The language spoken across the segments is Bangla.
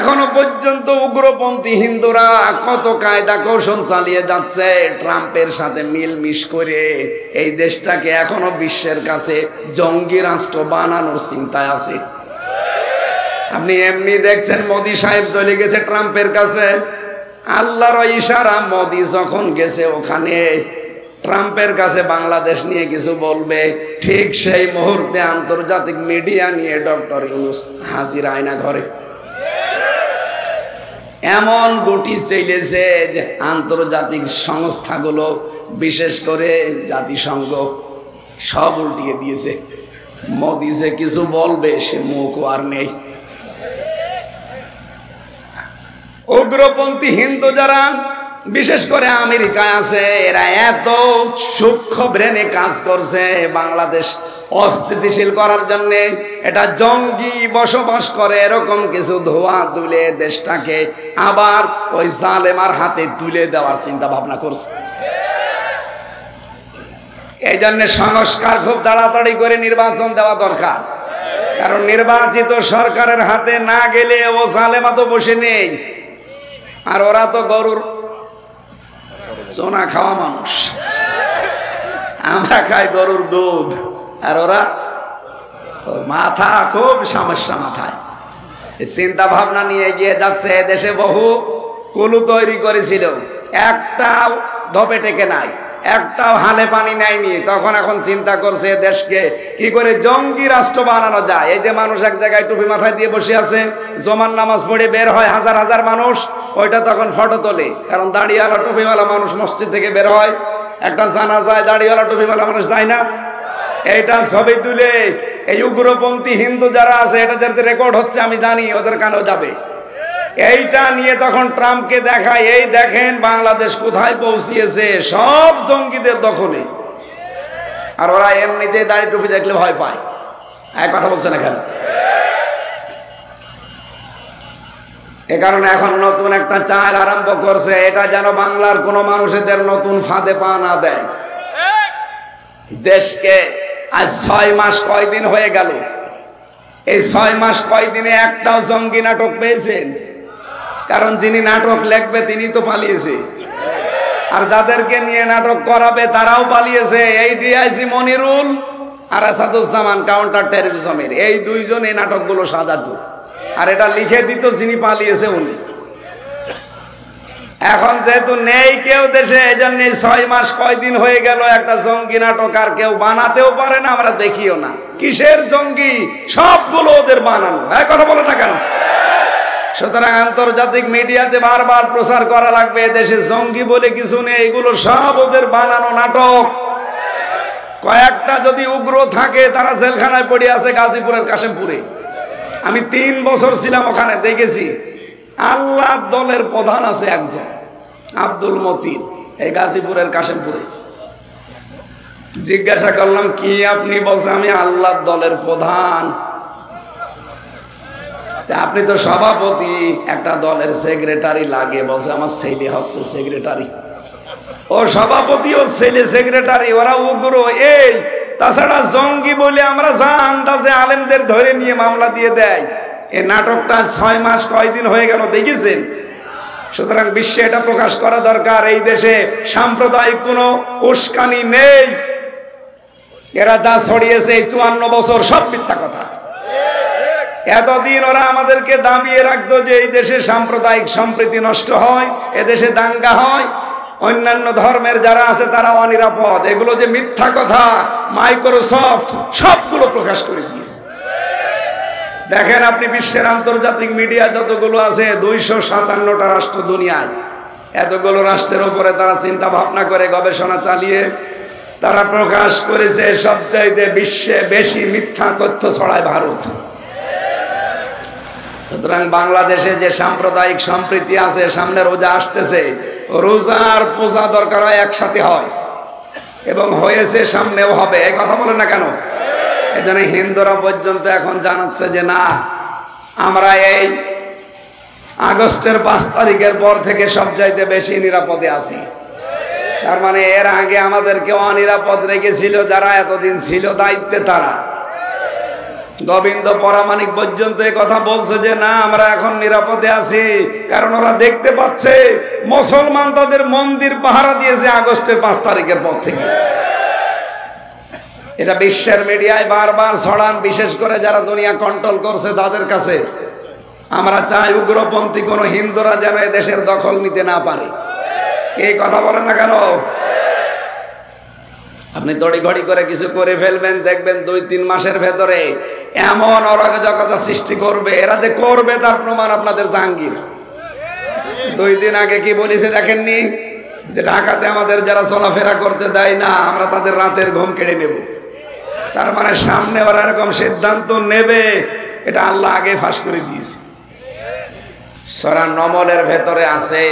এখনো পর্যন্ত উগ্রপন্থী হিন্দুরা কত কায়দা কৌশল চালিয়ে যাচ্ছে ট্রাম্পের সাথে মিলমিশ করে এই দেশটাকে এখনো বিশ্বের কাছে জঙ্গি রাষ্ট্র বানানোর চিন্তায় আছে। আপনি এমনি দেখছেন মোদি সাহেব চলে গেছে ট্রাম্পের কাছে, আল্লাহর ইশারা মোদি যখন গেছে ওখানে ট্রাম্পের কাছে বাংলাদেশ নিয়ে কিছু বলবে, ঠিক সেই মুহূর্তে আন্তর্জাতিক মিডিয়া নিয়ে ডক্টর ইউনূস হাজির আয়না ঘরে। এমন গুটি চলেছে যে আন্তর্জাতিক সংস্থাগুলো বিশেষ করে জাতিসংঘ সব উল্টিয়ে দিয়েছে। মোদি যে কিছু বলবে সে মুখ আর নেই। উগ্রপন্থী হিন্দু যারা বিশেষ করে আমেরিকায় আছে, এরা এত সূক্ষ্ম ব্রেনে কাজ করছে বাংলাদেশ অস্থিতিশীল করার জন্য। এটা জঙ্গি বসবাস করে এরকম কিছু ধোয়া তুলে দেশটাকে আবার ওই জালেমার হাতে তুলে দেওয়ার চিন্তা ভাবনা করছে। এই জন্য সংস্কার খুব তাড়াতাড়ি করে নির্বাচন দেওয়া দরকার, কারণ নির্বাচিত সরকারের হাতে না গেলে ও জালেমা তো বসে নেই। আর ওরা তো গরুর চোনা খাওয়া মানুষ, আমরা খাই গরুর দুধ, আর ওরা মাথা খুব সমস্যা মাথায়। চিন্তা ভাবনা নিয়ে গিয়ে যাচ্ছে। দেশে বহু কুলু তৈরি করেছিল, একটাও ধপে টেকে নাই, একটাও হালে পানি নেয়নি। তখন এখন চিন্তা করছে দেশকে কি করে জঙ্গি রাষ্ট্র বানানো যায়। এই যে মানুষ এক জায়গায় টুপি মাথায় দিয়ে বসে আছে, জমান নামাজ পড়ে বের হয় হাজার হাজার মানুষ, ওইটা তখন ফটো তোলে, কারণ দাড়িওয়ালা টুপিওয়ালা মানুষ মসজিদ থেকে বের হয়। একটা জানাজায় দাড়িওয়ালা টুপিওয়ালা মানুষ যায় না, এইটা ছবি তুলে এই উগ্রপন্থী হিন্দু যারা আছে, এটা যাতে রেকর্ড হচ্ছে আমি জানি, ওদের কানেও যাবে। এইটা নিয়ে তখন ট্রাম্পকে দেখায়, এই দেখেন বাংলাদেশ কোথায় পৌঁছিয়েছে, সব জঙ্গিদের দখলে। আর ওরা এমনিতে দাড়ি টুপি দেখলে ভয় পায়। এক কথা বলছেন এখানে। এ কারণে এখন নতুন একটা চাল আরম্ভ করছে, এটা যেন বাংলার কোন মানুষদের নতুন ফাঁদে পা না দেয়। দেশকে আজ 6 মাস কয়দিন হয়ে গেল, এই 6 মাস কয়দিনে একটাও জঙ্গি নাটক পেয়েছেন? কারণ যিনি নাটক লিখবে তিনি তো পালিয়েছে, আর যাদেরকে নিয়ে নাটক করাবে তারাও পালিয়েছে। এই ডিআইজি মনিরুল আর আসাদুজ্জামান কাউন্টার টেররিজমের এই দুইজন এই নাটকগুলো সাজাতো, আর এটা লিখে দিত যিনি পালিয়েছে উনি। এখন যেহেতু নেই কেউ দেশে, এই জন্য 6 মাস কয়দিন হয়ে গেল একটা জঙ্গি নাটক আর কেউ বানাতেও পারে না, আমরা দেখিও না। কিসের জঙ্গি? সবগুলো ওদের বানানো। কথা বলে না কেন? সুতরাং আন্তর্জাতিক মিডিয়াতে বারবার প্রচার করা লাগবে দেশে জঙ্গি বলে কিছু নেই, এগুলো সব ওদের বানানো নাটক। কয়েকটা যদি উগ্র থাকে তারা জেলখানায় পড়ে আছে গাজীপুরের কাশেমপুরে। আমি 3 বছর ছিলাম ওখানে, দেখেছি। আল্লাহ দলের প্রধান আছে একজন, আব্দুল মতিন, এই গাজীপুরের কাশেমপুরে। জিজ্ঞাসা করলাম কি আপনি? বলছে আমি আল্লাহ দলের প্রধান। আপনি তো সভাপতি, একটা দলের সেক্রেটারি লাগে। বলছে আমার ছেলে হচ্ছে সেক্রেটারি। ও সভাপতি, ও ছেলে সেক্রেটারি, ওরা উগ্র। এই তাছাড়া জঙ্গি বলে আমরা যা আন্দাজে আলেমদের ধরে নিয়ে মামলা দিয়ে দেয়। এই নাটকটা 6 মাস কয়দিন হয়ে গেল, দেখেছেন? সুতরাং বিশ্বে এটা প্রকাশ করা দরকার, এই দেশে সাম্প্রদায়িক কোনো উস্কানি নেই। এরা যা ছড়িয়েছে এই 54 বছর সব মিথ্যা কথা। এতদিন ওরা আমাদেরকে দাবিয়ে রাখতো যে এই দেশে সাম্প্রদায়িক সম্প্রীতি নষ্ট হয়, এদেশে দাঙ্গা হয়, অন্যান্য ধর্মের যারা আছে তারা অনিরাপদ। এগুলো যে মিথ্যা কথা মাইক্রোসফট সবগুলো প্রকাশ করে দিয়েছে। দেখেন আপনি বিশ্বের আন্তর্জাতিক মিডিয়া যতগুলো আছে, 257টা রাষ্ট্র দুনিয়ায়, এতগুলো রাষ্ট্রের উপরে তারা চিন্তা ভাবনা করে গবেষণা চালিয়ে তারা প্রকাশ করেছে সবচাইতে বিশ্বে বেশি মিথ্যা তথ্য ছড়ায় ভারত। সুতরাং বাংলাদেশে যে সাম্প্রদায়িক সম্প্রীতি আছে, সামনে রোজা আসতেছে, রোজা আর পূজা দরকার হয় একসাথে হয়, এবং হয়েছে, সামনেও হবে। এই কথা বলে না কেন? এই জন্য হিন্দুরা পর্যন্ত এখন জানাচ্ছে যে না, আমরা এই আগস্টের 5 তারিখের পর থেকে সবচাইতে বেশি নিরাপদে আছি। তার মানে এর আগে আমাদেরকে অনিরাপদ রেখেছিল যারা এতদিন ছিল দায়িত্বে, তারা গোবিন্দ পরামানিক পর্যন্ত এই কথা বলছে যে না আমরা এখন নিরাপদে আছি, কারণ ওরা দেখতে পাচ্ছে মুসলমান তাদের মন্দির পাহারা দিয়েছে আগস্টের 5 তারিখের পর থেকে। এটা বিশ্বের মিডিয়ায় বারবার ছড়ান, বিশেষ করে যারা দুনিয়া কন্ট্রোল করছে তাদের কাছে। আমরা চাই উগ্রপন্থী কোন হিন্দুরা যেন এ দেশের দখল নিতে না পারে। এই কথা বলেন না কেন? আপনি তড়িঘড়ি করে কিছু করে ফেলবেন, দেখবেন 2-3 মাসের ভেতরে এমন অরাজকতা সৃষ্টি করবে। এরা যে করবে তার প্রমাণ আপনাদের জাহাঙ্গীর 2 দিন আগে কি বলেছে দেখেননি? যে ঢাকাতে আমাদের যারা চলাফেরা করতে দেয় না আমরা তাদের রাতের ঘুম কেড়ে নেব। তার মানে সামনে ওরা এরকম সিদ্ধান্ত নেবে, এটা আল্লাহ আগে ফাঁস করে দিয়েছে। সূরা নমলের ভেতরে আছে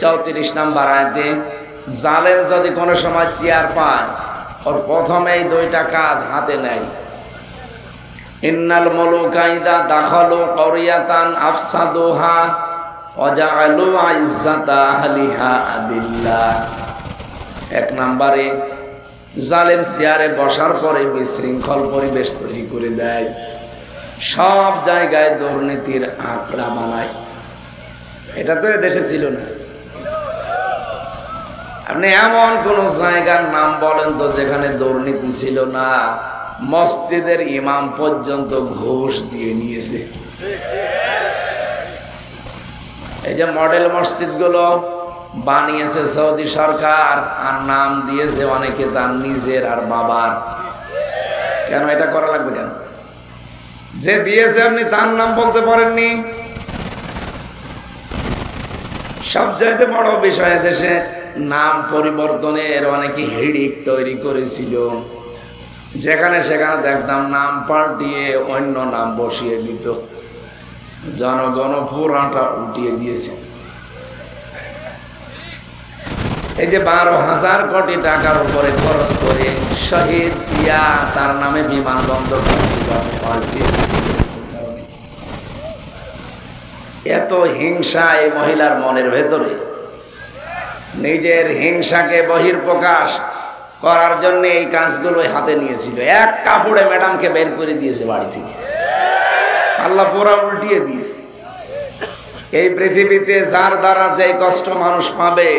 34 নম্বর আয়াতে, জালেম যদি কোনো সময় চেয়ার পায় ওর প্রথমেই 2টা কাজ হাতে নেয়। ইন্নাল মুলুকা ইযা দাখালু ক্বরিয়াতান আফসাদুহা ওয়া জাআলু ইজ্জাতা আহলিহা আদিল্লাহ। 1 নম্বরে জালেম চেয়ারে বসার পরে বিশৃঙ্খল পরিবেশ তৈরি করে দেয়, সব জায়গায় দুর্নীতির আঁকড়া বানায়। এটা তো দেশে ছিল না। আপনি এমন কোন জায়গার নাম বলেন তো যেখানে দুর্নীতি ছিল না? মসজিদের ইমাম পর্যন্ত ঘুষ দিয়ে নিয়েছে। এই যে মডেল মসজিদ গুলো বানিয়েছে সৌদি সরকার, আর নাম দিয়েছে অনেকে তার নিজের আর বাবার। কেন এটা করা লাগবে? কেন? যে দিয়েছে আপনি তার নাম বলতে পারেননি? সবচাইতে বড় বিষয়, দেশে নাম পরিবর্তনের অনেকে হিড়িক তৈরি করেছিল। যেখানে সেখানে দেখতাম নাম পাল্টিয়ে অন্য নাম বসিয়ে দিত, জনগণ পুরাটা উঠিয়ে দিয়েছে। এই যে 12,000 কোটি টাকার উপরে খরচ করে শহীদ জিয়া তার নামে বিমানবন্দর পাল্টিয়ে। এত হিংসা এই মহিলার মনের ভেতরে, নিজের হিংসাকে বহির্প্রকাশ করার জন্য এই কাজগুলো হাতে নিয়েছিল। 1 কাপড়ে ম্যাডামকে বের করে দিয়েছে বাড়ি থেকে, আল্লাহ পুরা উল্টিয়ে দিয়েছে। এই পৃথিবীতে যার দ্বারা যে কষ্ট মানুষ পাবে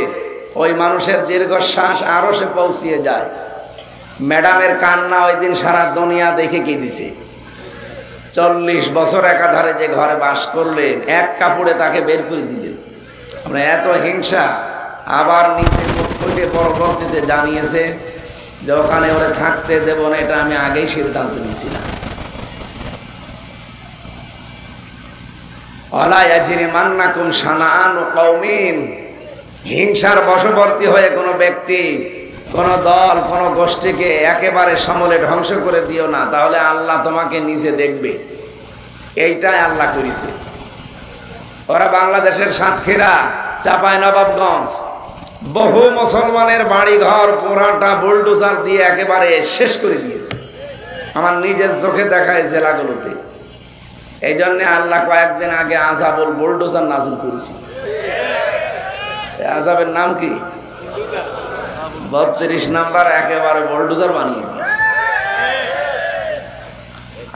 ওই মানুষের দীর্ঘশ্বাস আরো সে পৌঁছিয়ে যায়। ম্যাডামের কান্না ওই দিন সারা দুনিয়া দেখে কি দিছে। 40 বছর একাধারে যে ঘরে বাস করলেন, 1 কাপড়ে তাকে বের করে দিলেন। আমরা এত হিংসা। আবার নিজের মুখ থেকে পরবর্তীতে জানিয়েছে যে ওখানে ওরা থাকতে দেব না, এটা আমি আগেই সিদ্ধান্ত নিয়েছিলাম। ওয়ালা ইয়াজরিমান্নাকুম শানাআনু কওমিন, হিংসার বশবর্তী হয়ে কোনো ব্যক্তি, কোন দল, কোন গোষ্ঠীকে একেবারে সমূলে ধ্বংস করে দিও না, তাহলে আল্লাহ তোমাকে নিজে দেখবে। এইটাই আল্লাহ করেছে। ওরা বাংলাদেশের সাতক্ষীরা, চাঁপাইনবাবগঞ্জ বহু মুসলমানের বাড়ি ঘর পুরাটা বুলডোজার দিয়ে একেবারে শেষ করে দিয়েছে। আমার নিজের চোখে দেখায় জেলাগুলোতে। এই জন্য আল্লাহ কয়েকদিন আগে আযাবুল বুলডোজার নাযিল করেছে। আযাবের নাম কি? 32 নাম্বার একেবারে বুলডোজার বানিয়ে দিয়েছে।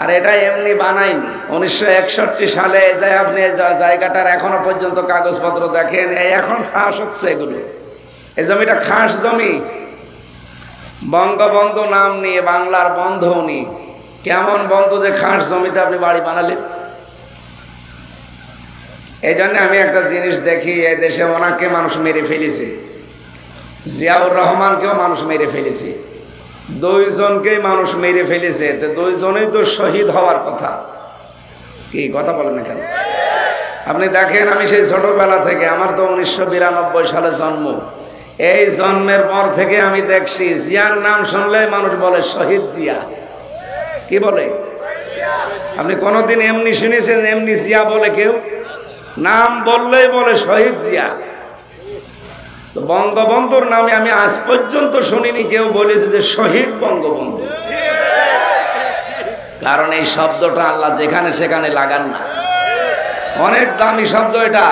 আর এটা এমনি বানায়নি। 1961 সালে যে আপনি জায়গাটার এখনো পর্যন্ত কাগজপত্র দেখেন, এখন ফাঁস হচ্ছে এগুলো। এই জমিটা খাস জমি, বঙ্গবন্ধু নাম নিয়ে বাংলার বন্ধু উনি। কেমন বন্ধু যে খাস জমিতে আপনি বাড়ি বানালেন? এই জন্য আমি একটা জিনিস দেখি, এই দেশে ওনাকে মানুষ মেরে ফেলেছে, জিয়াউর রহমানকেও মানুষ মেরে ফেলেছে, 2 জনকেই মানুষ মেরে ফেলেছে। তো 2 জনেই তো শহীদ হওয়ার কথা। কি কথা বলেন না কেন? আপনি দেখেন, আমি সেই ছোটবেলা থেকে, আমার তো 1992 সালে জন্ম, এই জন্মের পর থেকে আমি দেখছি জিয়ার নাম শুনলে মানুষ বলে শহীদ জিয়া। কি বলে? আপনি কোনোদিন এমনি শুনেছেন এমনি জিয়া বলে কেউ? নাম বললেই বলে শহীদ জিয়া। তো বঙ্গবন্ধুর নামে আমি আজ পর্যন্ত শুনিনি কেউ বলেছে যে শহীদ বঙ্গবন্ধু। কারণ এই শব্দটা আল্লাহ যেখানে সেখানে লাগান না। অনেক দামি শব্দ এটা।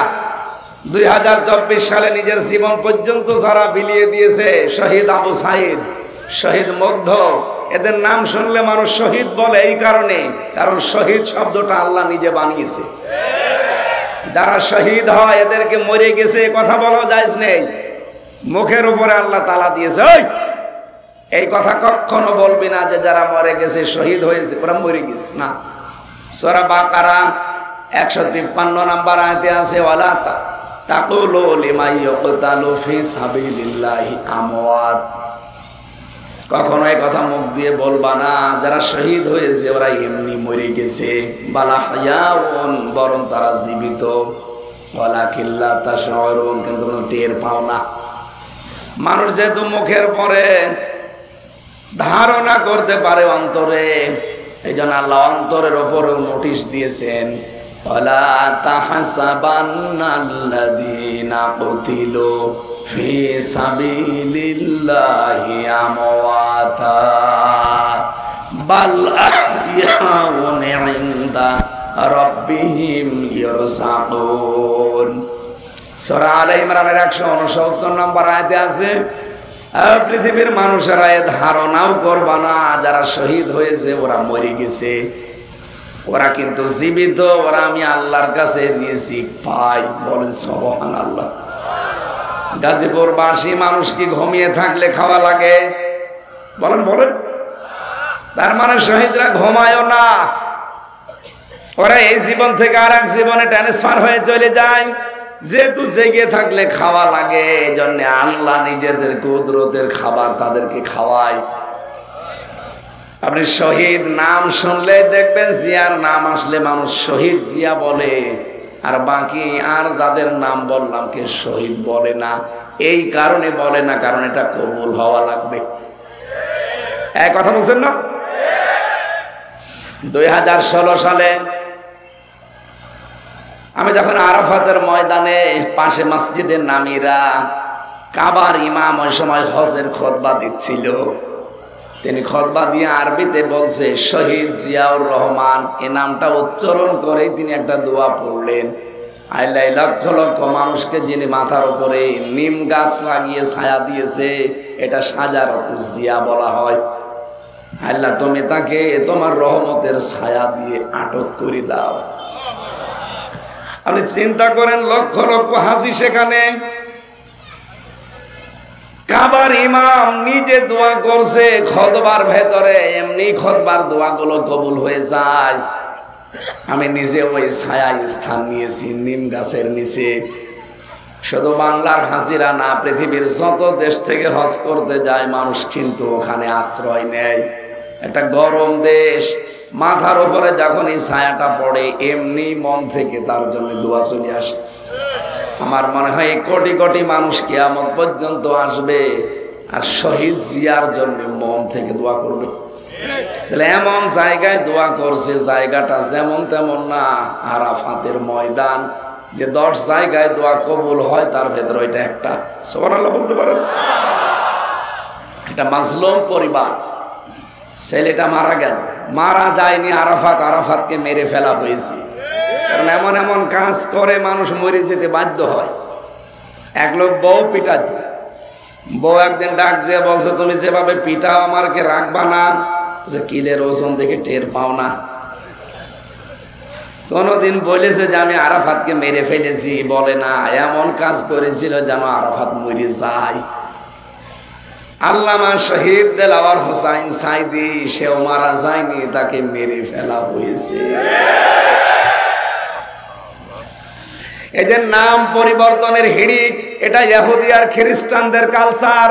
2024 সালে নিজের জীবন পর্যন্ত যারা বিলিয়ে দিয়েছে, শহীদ আবু সাইদ, শহীদ মুগ্ধ। এদের নাম শুনলে মানুষ শহীদ বলে এই কারণে, কারণ শহীদ শব্দটা আল্লাহ নিজে বানিয়েছে। যারা শহীদ হয় এদেরকে মরে গেছে কথা বলা যায় নেই, মুখের উপরে আল্লাহ তালা দিয়েছে এই কথা কখনো বলবি না যে যারা মরে গেছে শহীদ হয়েছে ওরা মরে গেছে না। সূরা বাকারা 153 নম্বর আয়াতে আছে ওয়ালা তাকুলু লিমান ইয়াকতালু ফি সাবিলিল্লাহি আমওয়াত। কখনো এই কথা মুখ দিয়ে বলবা না যারা শহীদ হয়েছে ওরা এমনি মরে গেছে, বালা হায়াউন, বরং তারা জীবিত, ওয়ালাকিন লা তাশউরুন, কিন্তু টের পাও না। মানুষ যেহেতু মুখের পরে ধারণা করতে পারে অন্তরে, এই জন্য আল্লাহ অন্তরের উপরেও নোটিশ দিয়েছেন ওয়ালা তাহসাবান্নাল্লাযীনা কুতিলু ফি সাবিলিল্লাহি আমওয়াতা বাল আহইয়াউন ইনদা রাব্বিহিম ইরসাকুন। সূরা আলে ইমরানের 169 নম্বর আয়াতে আছে পৃথিবীর মানুষেরা এ ধারণাও করবা না যারা শহীদ হয়েছে ওরা মরে গেছে, ওরা কিন্তু জীবিত, ওরা আমি আল্লাহর কাছে দিয়েছি পাই। বলেন সুবহানাল্লাহ। গাজীপুর বাসী মানুষ কি ঘুমিয়ে থাকলে খাওয়া লাগে? বলেন বলেন। তার মানে শহীদরা ঘুমায়ও না, ওরা এই জীবন থেকে আর এক জীবনে ট্রান্সফার হয়ে চলে যায়। যেহেতু জেগে থাকলে খাওয়া লাগে, এই জন্য আল্লাহ নিজেদের কুদরতের খাবার তাদেরকে খাওয়ায়। আপনি শহীদ নাম শুনলে দেখবেন জিয়ার নাম আসলে মানুষ শহীদ জিয়া বলে, আর বাকি আর যাদের নাম বললাম কে শহীদ বলে না। এই কারণে বলে না, কারণ এটা কবুল হওয়া লাগবে। এক কথা বলছেন না? 2016 সালে আমি যখন আরাফাতের ময়দানে পাশে মসজিদের নামিরা কাবার ইমাম ওই সময় হজের খুতবা দিচ্ছিল, তিনি খুতবা দিয়ে আরবিতে বলছে শহীদ জিয়াউর রহমান, এই নামটা উচ্চারণ করেই তিনি একটা দোয়া পড়লেন। আল্লাহ লক্ষ লক্ষ মানুষকে যিনি মাথার উপরে নিম গাছ লাগিয়ে ছায়া দিয়েছে, এটা শাজারত জিয়া বলা হয়। আল্লাহ তুমি তাকে তোমার রহমতের ছায়া দিয়ে আটক করে দাও। আপনি চিন্তা করেন লক্ষ লক্ষ হাজি সেখানে, কাবার ইমাম নিজে দোয়া করছে খুতবার ভেতরে, এমনি খুতবার দোয়াগুলো কবুল হয়ে যায়। আমি নিজে ওই ছায়া স্থান নিয়েছি নিম গাছের নিচে। শুধু বাংলার হাজিরা না, পৃথিবীর যত দেশ থেকে হজ করতে যায় মানুষ কিন্তু ওখানে আশ্রয় নেয়। একটা গরম দেশ, মাথার উপরে যখন এই ছায়াটা পড়ে এমনি মন থেকে তার জন্য দোয়া চলে আসে। আমার মনে হয় কোটি কোটি মানুষ কিয়ামত পর্যন্ত আসবে আর শহীদ জিয়ার জন্য মন থেকে দোয়া করবে। তাহলে এমন জায়গায় দোয়া করছে, জায়গাটা যেমন তেমন না, আরাফাতের ময়দান। যে 10 জায়গায় দোয়া কবুল হয় তার ভেতরে এটা একটা। সুবহানাল্লাহ বলতে পারেন? এটা মাজলুম পরিবার, ছেলেটা মারা গেল, মারা যায়নি আরাফাত, আরাফাতকে মেরে ফেলা হয়েছে। কারণ এমন এমন কাজ করে মানুষ মরে যেতে বাধ্য হয়। এক লোক বউ পিটাত, বউ একদিন ডাক দিয়ে বলছে তুমি যেভাবে পিটাও আমাকে রাখবা না, যে কিলের ওজন দেখে টের পাও না। কোনদিন বলেছে যে আমি আরাফাতকে মেরে ফেলেছি? বলে না, এমন কাজ করেছিল যেন আরাফাত মরে যায়। আল্লামা শহীদ দেলাওয়ার হোসাইন সাইদি, সেও মারা যায়নি, তাকে মেরে ফেলা হয়েছে। এদের নাম পরিবর্তনের হিড়িক, এটা ইহুদি আর খ্রিস্টানদের কালচার।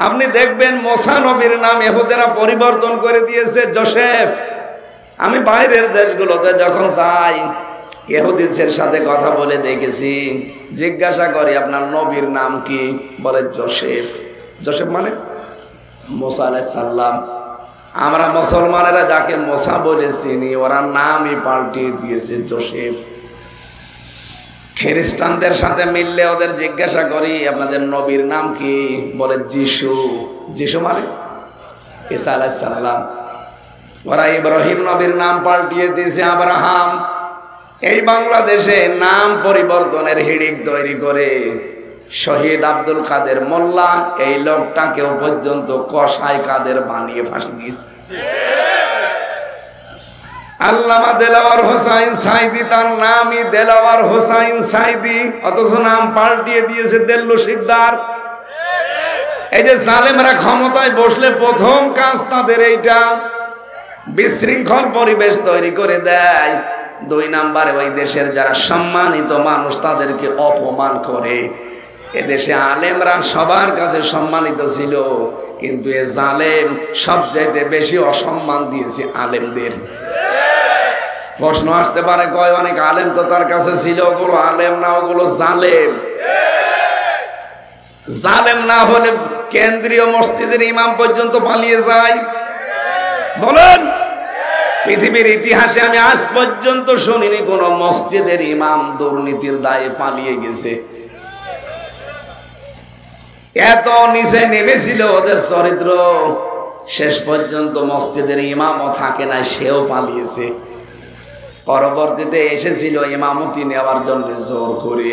আপনি দেখবেন মুসা নবীর নাম ইহুদিরা পরিবর্তন করে দিয়েছে জোসেফ। আমি বাইরের দেশগুলোতে যখন যাই ইহুদিদের সাথে কথা বলে দেখেছি, জিজ্ঞাসা করি আপনার নবীর নাম কি? বলে জোসেফ। জোসেফ মানে মুসা আলাইহিস সালাম। আমরা মুসলমানেরা যাকে মুসা বলে চিনি, ওরা নামই পাল্টিয়ে দিয়েছে জোসেফ। খ্রিস্টানদের সাথে মিললে ওদের জিজ্ঞাসা করি আপনাদের নবীর নাম কি? বলে যিশু। যিশু মানে ঈসা আলাইহিস সালাম। ওরা ইব্রাহিম নবীর নাম পাল্টিয়ে দিয়েছে আব্রাহাম। এই বাংলাদেশে নাম পরিবর্তনের হিড়িক তৈরি করে শহীদ আব্দুল কাদের মোল্লা এই লোকটাকেও পর্যন্ত কসাই কাদের বানিয়ে ফাঁসি দিয়েছে। আল্লামা দেলাওয়ার হোসাইন সাইদি, তার নামই দেলাওয়ার হোসাইন সাইদি, অথচ নাম পাল্টিয়ে দিয়েছে দেল্লু শিকদার। এই যে জালেমরা ক্ষমতায় বসলে প্রথম কাজ তাদের এইটা, বিশৃঙ্খল পরিবেশ তৈরি করে দেয়। 2 নম্বরে ওই দেশের যারা সম্মানিত মানুষ তাদেরকে অপমান করে। এদেশে আলেমরা সবার কাছে সম্মানিত ছিল, কিন্তু এ জালেম সবচাইতে বেশি অসম্মান দিয়েছে আলেমদের। প্রশ্ন আসতে পারে, কয় অনেক আলেম তো তার কাছে ছিল, ওগুলো আলেম না, ওগুলো জালেম। জালেম না হলে কেন্দ্রীয় মসজিদের ইমাম পর্যন্ত পালিয়ে যায়? বলেন, পৃথিবীর ইতিহাসে আমি আজ পর্যন্ত শুনিনি কোন মসজিদের ইমাম দুর্নীতির দায়ে পালিয়ে গেছে। এত নিচে নেমেছিল ওদের চরিত্র, শেষ পর্যন্ত মসজিদের ইমামও থাকে না, সেও পালিয়েছে। পরবর্তীতে এসেছিল ইমামতি নেওয়ার জন্য জোর করে,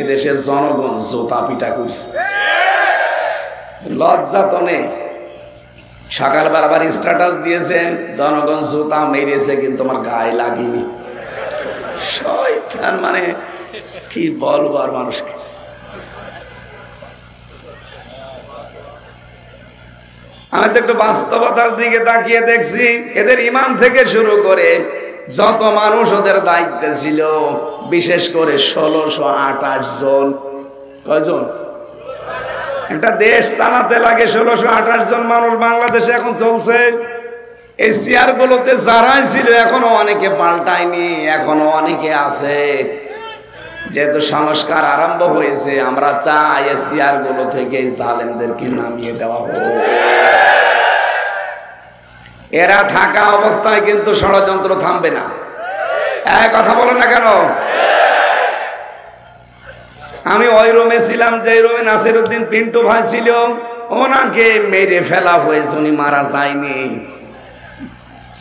এদেশের জনগণ জোতা পিটা করছে। লজ্জা তো নেই। সকালবেলা আবার স্ট্যাটাস দিয়েছেন, জনগণ জুতা মেরেছে কিন্তু আমার গায়ে লাগেনি। শয়তান, মানে কি বলবো আর মানুষকে। আমি তো একটু বাস্তবতার দিকে তাকিয়ে দেখছি, এদের ইমাম থেকে শুরু করে যত মানুষ ওদের দায়িত্বে ছিল, বিশেষ করে 1628 জন। কয়জন? একটা দেশ চালাতে লাগে 1628 জন মানুষ বাংলাদেশে এখন চলছে। এই চেয়ার গুলোতে যারাই ছিল এখনো অনেকে পাল্টায়নি, এখনো অনেকে আছে। যেহেতু সংস্কার আরম্ভ হয়েছে, আমরা চাই এই চেয়ার গুলো থেকে জালেমদেরকে নামিয়ে দেওয়া হোক। এরা থাকা অবস্থায় কিন্তু ষড়যন্ত্র থামবে না। এক কথা বলেন না কেন? আমি ওই রুমে ছিলাম যে রুমে নাসিরউদ্দিন পিন্টু ভাই ছিল, ওনাকে মেরে ফেলা হয়েছে, উনি মারা যায়নি।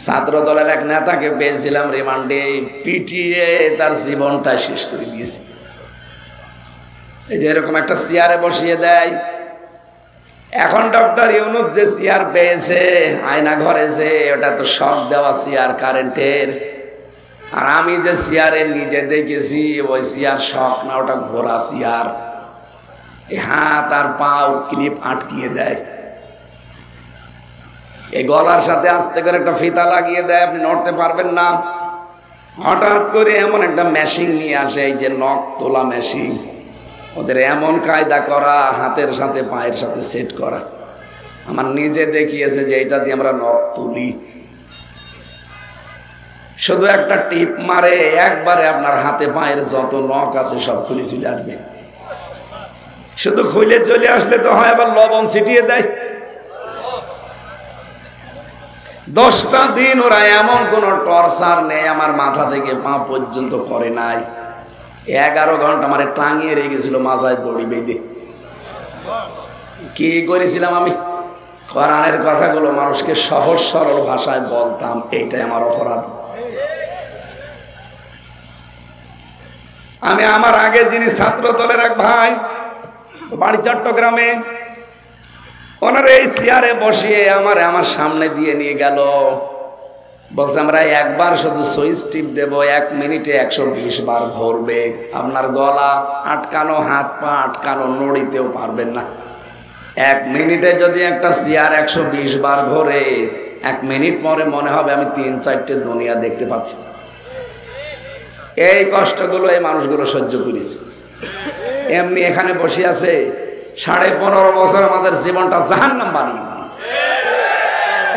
ছাত্র দলের এক নেতাকে পেয়েছিলাম রিমান্ডে, পিটিয়ে তার জীবনটা শেষ করে দিয়েছে। এই যে এরকম একটা চেয়ারে বসিয়ে দেয়। এখন ডক্টর ইউনূস যে চেয়ার পেয়েছে আয়না ঘরে, যে ওটা তো শক দেওয়া চেয়ার কারেন্টের। আর আমি যে চেয়ারে নিজে দেখেছি ওই চেয়ার শক না, ওটা ঘোড়া চেয়ার। হাত আর পাও ক্লিপ আটকিয়ে দেয়, এই গলার সাথে আস্তে করে একটা ফিতা লাগিয়ে দেয়, আপনি নড়তে পারবেন না। হঠাৎ করে এমন একটা মেশিন নিয়ে আসে, এই যে নখ তোলা মেশিন, ওদের এমন কায়দা করা, হাতের সাথে পায়ের সাথে সেট করা। আমার নিজে দেখিয়েছে যে এটা দিয়ে আমরা নখ তুলি। শুধু একটা টিপ মারে, একবারে আপনার হাতে পায়ের যত নখ আছে সব খুলে চলে আসবে। শুধু খুলে চলে আসলে তো হয়, আবার লবণ ছিটিয়ে দেয়। 10টা দিন ওরা এমন কোন টর্চার নেই আমার মাথা থেকে পা পর্যন্ত করে নাই। 11 ঘন্টা মানে টাঙিয়ে রেখেছিল মাথায় দড়ি বেঁধে। কি করেছিলাম আমি? কোরআনের কথাগুলো মানুষকে সহজ সরল ভাষায় বলতাম, এইটাই আমার অপরাধ। আমি আমার আগে যিনি ছাত্র দলের এক ভাই, বাড়ি চট্টগ্রামে, ওনার এই চেয়ারে বসিয়ে আমার সামনে দিয়ে নিয়ে গেল, বলছে আমরা একবার শুধু সুইচ টিপ দেব, 1 মিনিটে 120 বার ঘুরবে, আপনার গলা আটকানো, হাত পা আটকানো, নড়িতেও পারবেন না। 1 মিনিটে যদি একটা চেয়ার 120 বার ঘোরে, 1 মিনিট পরে মনে হবে আমি 3-4টে দুনিয়া দেখতে পাচ্ছি। এই কষ্টগুলো এই মানুষগুলো সহ্য করেছে। এমনি এখানে বসে আছে 15.5 বছর আমাদের জীবনটা জাহান্নাম বানিয়ে দিয়েছে।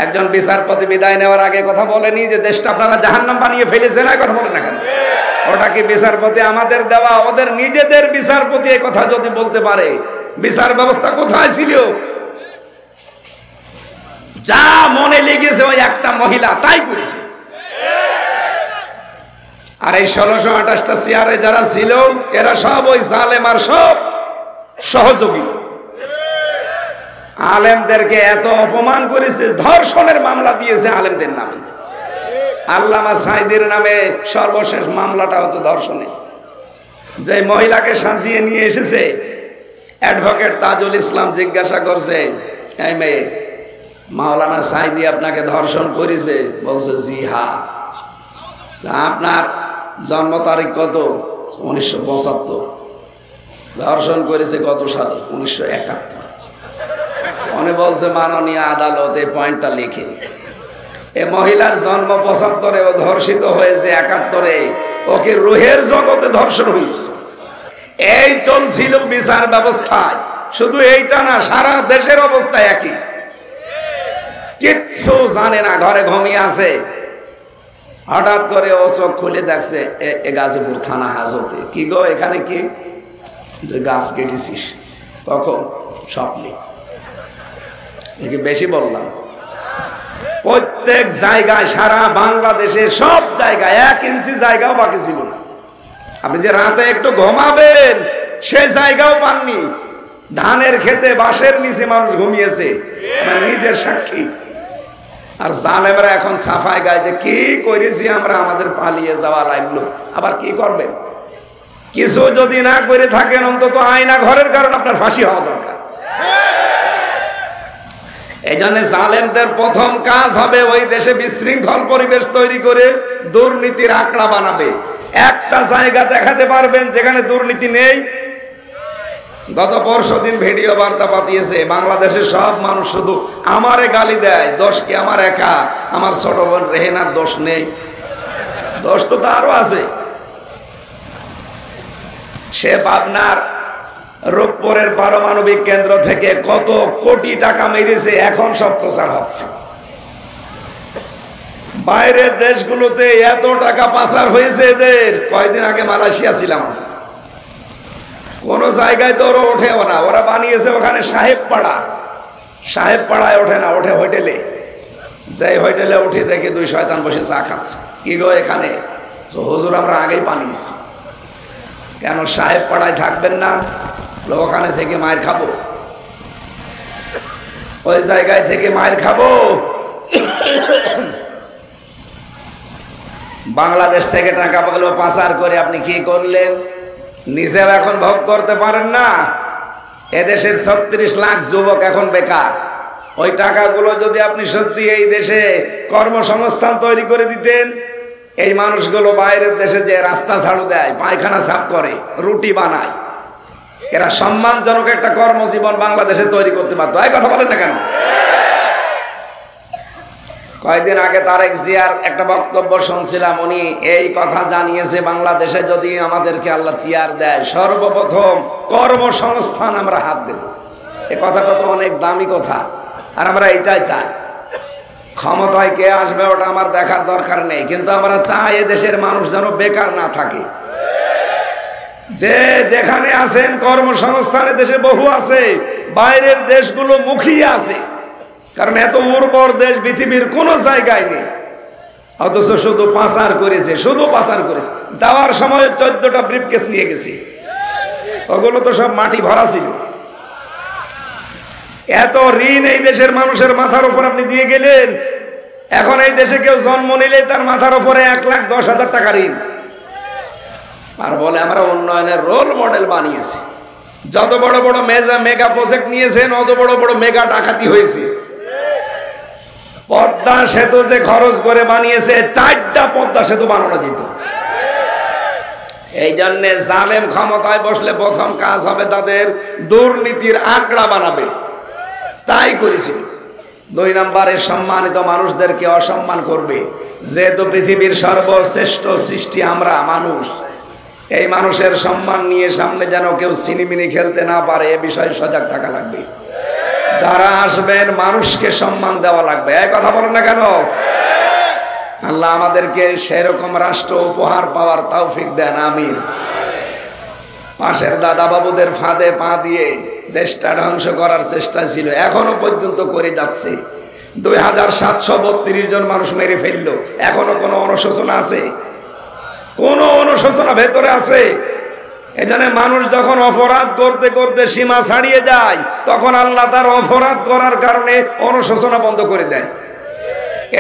একজন বিচারপতি বিদায় নেওয়ার আগে কথা বলেনি যে দেশটা আপনারা জাহান্নাম বানিয়ে ফেলেছেন? কথা বলেন না কেন? ওটা কি বিচারপতি আমাদের দেওয়া? ওদের নিজেদের বিচারপতি এই কথা যদি বলতে পারে, বিচার ব্যবস্থা কোথায় ছিল? যা মনে লেগেছে ওই একটা মহিলা তাই করেছে। আর এই 1628টা চেয়ারে যারা ছিল এরা সব ওই জালেম আর সব সহযোগী। আলেমদেরকে এত অপমান করেছে, ধর্ষণের মামলা দিয়েছে আলেমদের নামে। আল্লামা সাইদির নামে সর্বশেষ মামলাটা হচ্ছে ধর্ষণে। যে মহিলাকে সাজিয়ে নিয়ে এসেছে অ্যাডভোকেট তাজুল ইসলাম জিজ্ঞাসা করছে, এই মেয়ে, মাওলানা সাইদি আপনাকে ধর্ষণ করেছে? বলছে জি হ্যাঁ। আপনার জন্ম তারিখ কত? 1975। ধর্ষণ করেছে কত সালে? 1971। উনি বলছে মাননীয় আদালত এই পয়েন্টটা লিখে, এ মহিলার জন্ম 75-এ, ও ধর্ষিত হয়েছে 71-এ, ওকে রুহের জগতে ধর্ষণ হয়েছে। এই চলছিল বিচার ব্যবস্থায়। শুধু এইটা না, সারা দেশের অবস্থা একই। কিচ্ছু জানে না, ঘরে ঘুমিয়ে আছে। হঠাৎ করে ও চোখ খুলে দেখছে এ গাজীপুর থানা হাজতে। কি গো, এখানে কি? গাছ কেটেছিস? কখন? স্বপ্নে। বেশি বললাম? প্রত্যেক জায়গায়, সারা বাংলাদেশে সব জায়গায় 1 ইঞ্চি জায়গাও বাকি ছিল না। আপনি যে রাতে একটু ঘুমাবেন সে জায়গাও পাননি। ধানের খেতে বাঁশের নিচে মানুষ ঘুমিয়েছে, নিজের সাক্ষী। আর জালেমরা এখন সাফাই গায় যে কি করেছি আমরা, আমাদের পালিয়ে যাওয়া লাগলো। আবার কি করবেন? কিছু যদি না করে থাকেন, অন্তত আয়না ঘরের কারণে আপনার ফাঁসি হওয়া দরকার। এই জন্য জালেমদের প্রথম কাজ হবে ওই দেশে বিশৃঙ্খল পরিবেশ তৈরি করে দুর্নীতির আঁকড়া বানাবে। একটা জায়গা দেখাতে পারবেন যেখানে দুর্নীতি নেই? গত পরশুদিন ভিডিও বার্তা পাঠিয়েছে, বাংলাদেশের সব মানুষ শুধু আমারে গালি দেয়। দোষ কি আমার একা? আমার ছোট বোন রেহেনার দোষ নেই? দোষ তো তারও আছে। সে পাবনার রূপপুরের পারমাণবিক কেন্দ্র থেকে কত কোটি টাকা মেরেছে, এখন সব প্রচার হচ্ছে। বাইরের দেশগুলোতে এত টাকা পাচার হয়েছে এদের। কয়েকদিন আগে মালয়েশিয়া ছিলাম, কোন জায়গায় তো ওরা ওঠেও না। ওরা বানিয়েছে ওখানে সাহেব পাড়া। সাহেব পাড়ায় ওঠে না, ওঠে হোটেলে। যে হোটেলে উঠে দেখে 2 শয়তান বসে চা খাচ্ছে। কি গো এখানে? তো হুজুর আমরা আগেই বানিয়েছি। কেন সাহেব পাড়ায় থাকবেন না? ওখানে থেকে মায়ের খাবো, ওই জায়গায় থেকে মায়ের খাবো। বাংলাদেশ থেকে টাকা পয়সা পাচার করে আপনি কি করলেন? নিজেও এখন ভোগ করতে পারেন না। এদেশের 36 লাখ যুবক এখন বেকার। ওই টাকাগুলো যদি আপনি সত্যি এই দেশে কর্মসংস্থান তৈরি করে দিতেন, এই মানুষগুলো বাইরের দেশে যে রাস্তা ঝাড়ু দেয়, পায়খানা সাফ করে, রুটি বানায়, এরা সম্মানজনক একটা কর্মজীবন বাংলাদেশে তৈরি করতে পারতো। এই কথা বলেন না কেন? কয়েকদিন আগে তারেক জিয়ার একটা বক্তব্য শুনছিলাম। উনি এই কথা জানিয়েছে, বাংলাদেশে যদি আমাদেরকে আল্লাহ চেয়ার দেয়, সর্বপ্রথম কর্মসংস্থান আমরা হাত দেব। এই কথাটা তো অনেক দামি কথা, আর আমরা এটাই চাই। ক্ষমতায় কে আসবে ওটা আমার দেখার দরকার নেই, কিন্তু আমরা চাই এদেশের মানুষ যেন বেকার না থাকে। যে যেখানে আছেন কর্মসংস্থানে দেশে বহু আছে, বাইরের দেশগুলো মুখিয়ে আছে, কারণ এত উর্বর দেশ পৃথিবীর কোন জায়গায় নেই। অথচ শুধু পাচার করেছে, শুধু পাচার করেছে। যাওয়ার সময় 14টা ব্রিফকেস নিয়ে গেছে, ওগুলো তো সব মাটি ভরা ছিল। এত ঋণ এই দেশের মানুষের মাথার উপর আপনি দিয়ে গেলেন। এখন এই দেশে কেউ জন্ম নিলে তার মাথার উপরে 1,10,000 টাকা ঋণ। আর বলে আমরা উন্নয়নের রোল মডেল বানিয়েছি। যত বড় বড় মেগা প্রজেক্ট নিয়েছেন, অত বড় বড় মেগা ডাকাতি হয়েছে। পদ্মা সেতু যে খরচ করে বানিয়েছে, 4টা পদ্মা সেতু বানানো যেত। এই জন্য জালেম ক্ষমতায় বসলে প্রথম কাজ হবে তাদের দুর্নীতির আঁকড়া বানাবে। তাই করেছিল। 2 নম্বরে সম্মানিত মানুষদেরকে অসম্মান করবে। যেহেতু পৃথিবীর সর্বশ্রেষ্ঠ সৃষ্টি আমরা মানুষ, এই মানুষের সম্মান নিয়ে সামনে যেন কেউ সিনিমিনি খেলতে না পারে, এ বিষয়ে সজাগ থাকা লাগবে। যারা আসবেন মানুষকে সম্মান দেওয়া লাগবে। এই কথা বলেন না কেন? আল্লাহ আমাদেরকে সেরকম রাষ্ট্র উপহার পাওয়ার তৌফিক দেন, আমিন। পাশের দাদা বাবুদের ফাঁদে পা দিয়ে দেশটা ধ্বংস করার চেষ্টা ছিল, এখনো পর্যন্ত করে যাচ্ছে। 2732 জন মানুষ মেরে ফেললো। এখনো কোনো অনুশোচনা আছে? কোন অনুশোচনা ভেতরে আছে? এখানে মানুষ যখন অপরাধ করতে করতে সীমা ছাড়িয়ে যায়, তখন আল্লাহ তার অপরাধ করার কারণে অনুশোচনা বন্ধ করে দেয়।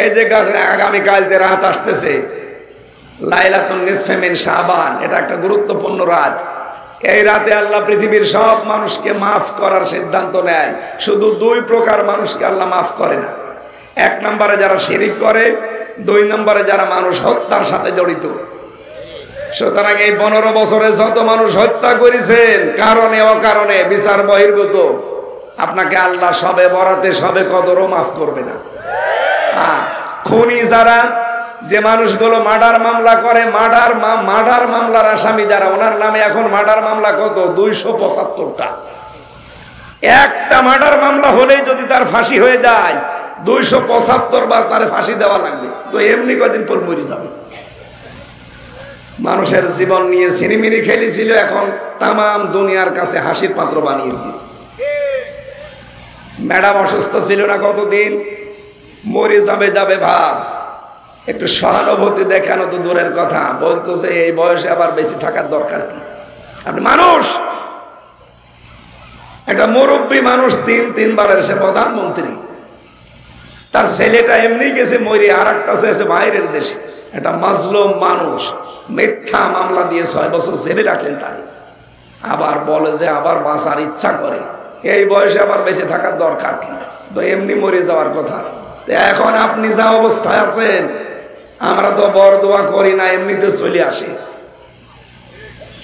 এই যে আগামীকাল যে রাত আসতেছে, লাইলাতুন নিসফে মিন শাবান, এটা একটা গুরুত্বপূর্ণ রাত। এই রাতে আল্লাহ পৃথিবীর সব মানুষকে মাফ করার সিদ্ধান্ত নেয়, শুধু 2 প্রকার মানুষকে আল্লাহ মাফ করে না। 1 নম্বরে যারা শিরিক করে, 2 নম্বরে যারা মানুষ হত্যার সাথে জড়িত। সুতরাং এই 15 বছরে যত মানুষ হত্যা করেছেন কারণে অকারণে বিচার বহির্ভূত, আপনাকে আল্লাহ সবে বরাতে সবে কদরও মাফ করবে না। খুনি যারা, যে মানুষগুলো মার্ডার মামলা করে, মার্ডার মামলার আসামি যারা, ওনার নামে এখন মার্ডার মামলা কত? 275টা। একটা মার্ডার মামলা হলেই যদি তার ফাঁসি হয়ে যায়, 275 বার তার ফাঁসি দেওয়া লাগবে। তো এমনি কদিন পর মরে যাবে। মানুষের জীবন নিয়ে সিনেমিনি খেলেছিল, এখন তামাম দুনিয়ার কাছে হাসির পাত্র বানিয়ে দিয়েছে। ম্যাডাম অসুস্থ ছিল না কতদিন, মরে যাবে ভাব, একটু সহানুভূতি দেখানো তো দূরের কথা, বলতেছে এই বয়সে আবার বেশি থাকার দরকার কি? আপনি মানুষ, একটা মুরব্বী মানুষ, 3 বারের সে প্রধানমন্ত্রী, তার ছেলেটা এমনি গেছে মরে, আর একটা আছে বাইরের দেশে, একটা মাজলুম মানুষ, মিথ্যা মামলা দিয়ে 6 বছর জেলে রাখলেন তারে, আবার বলে যে আবার বাঁচার ইচ্ছা করে, এই বয়সে আবার বেঁচে থাকার দরকার কি? তো এমনি মরে যাওয়ার কথা। এখন আপনি যা অবস্থায় আছেন, আমরা তো বরদোয়া করি না, এমনিতে চলে আসে।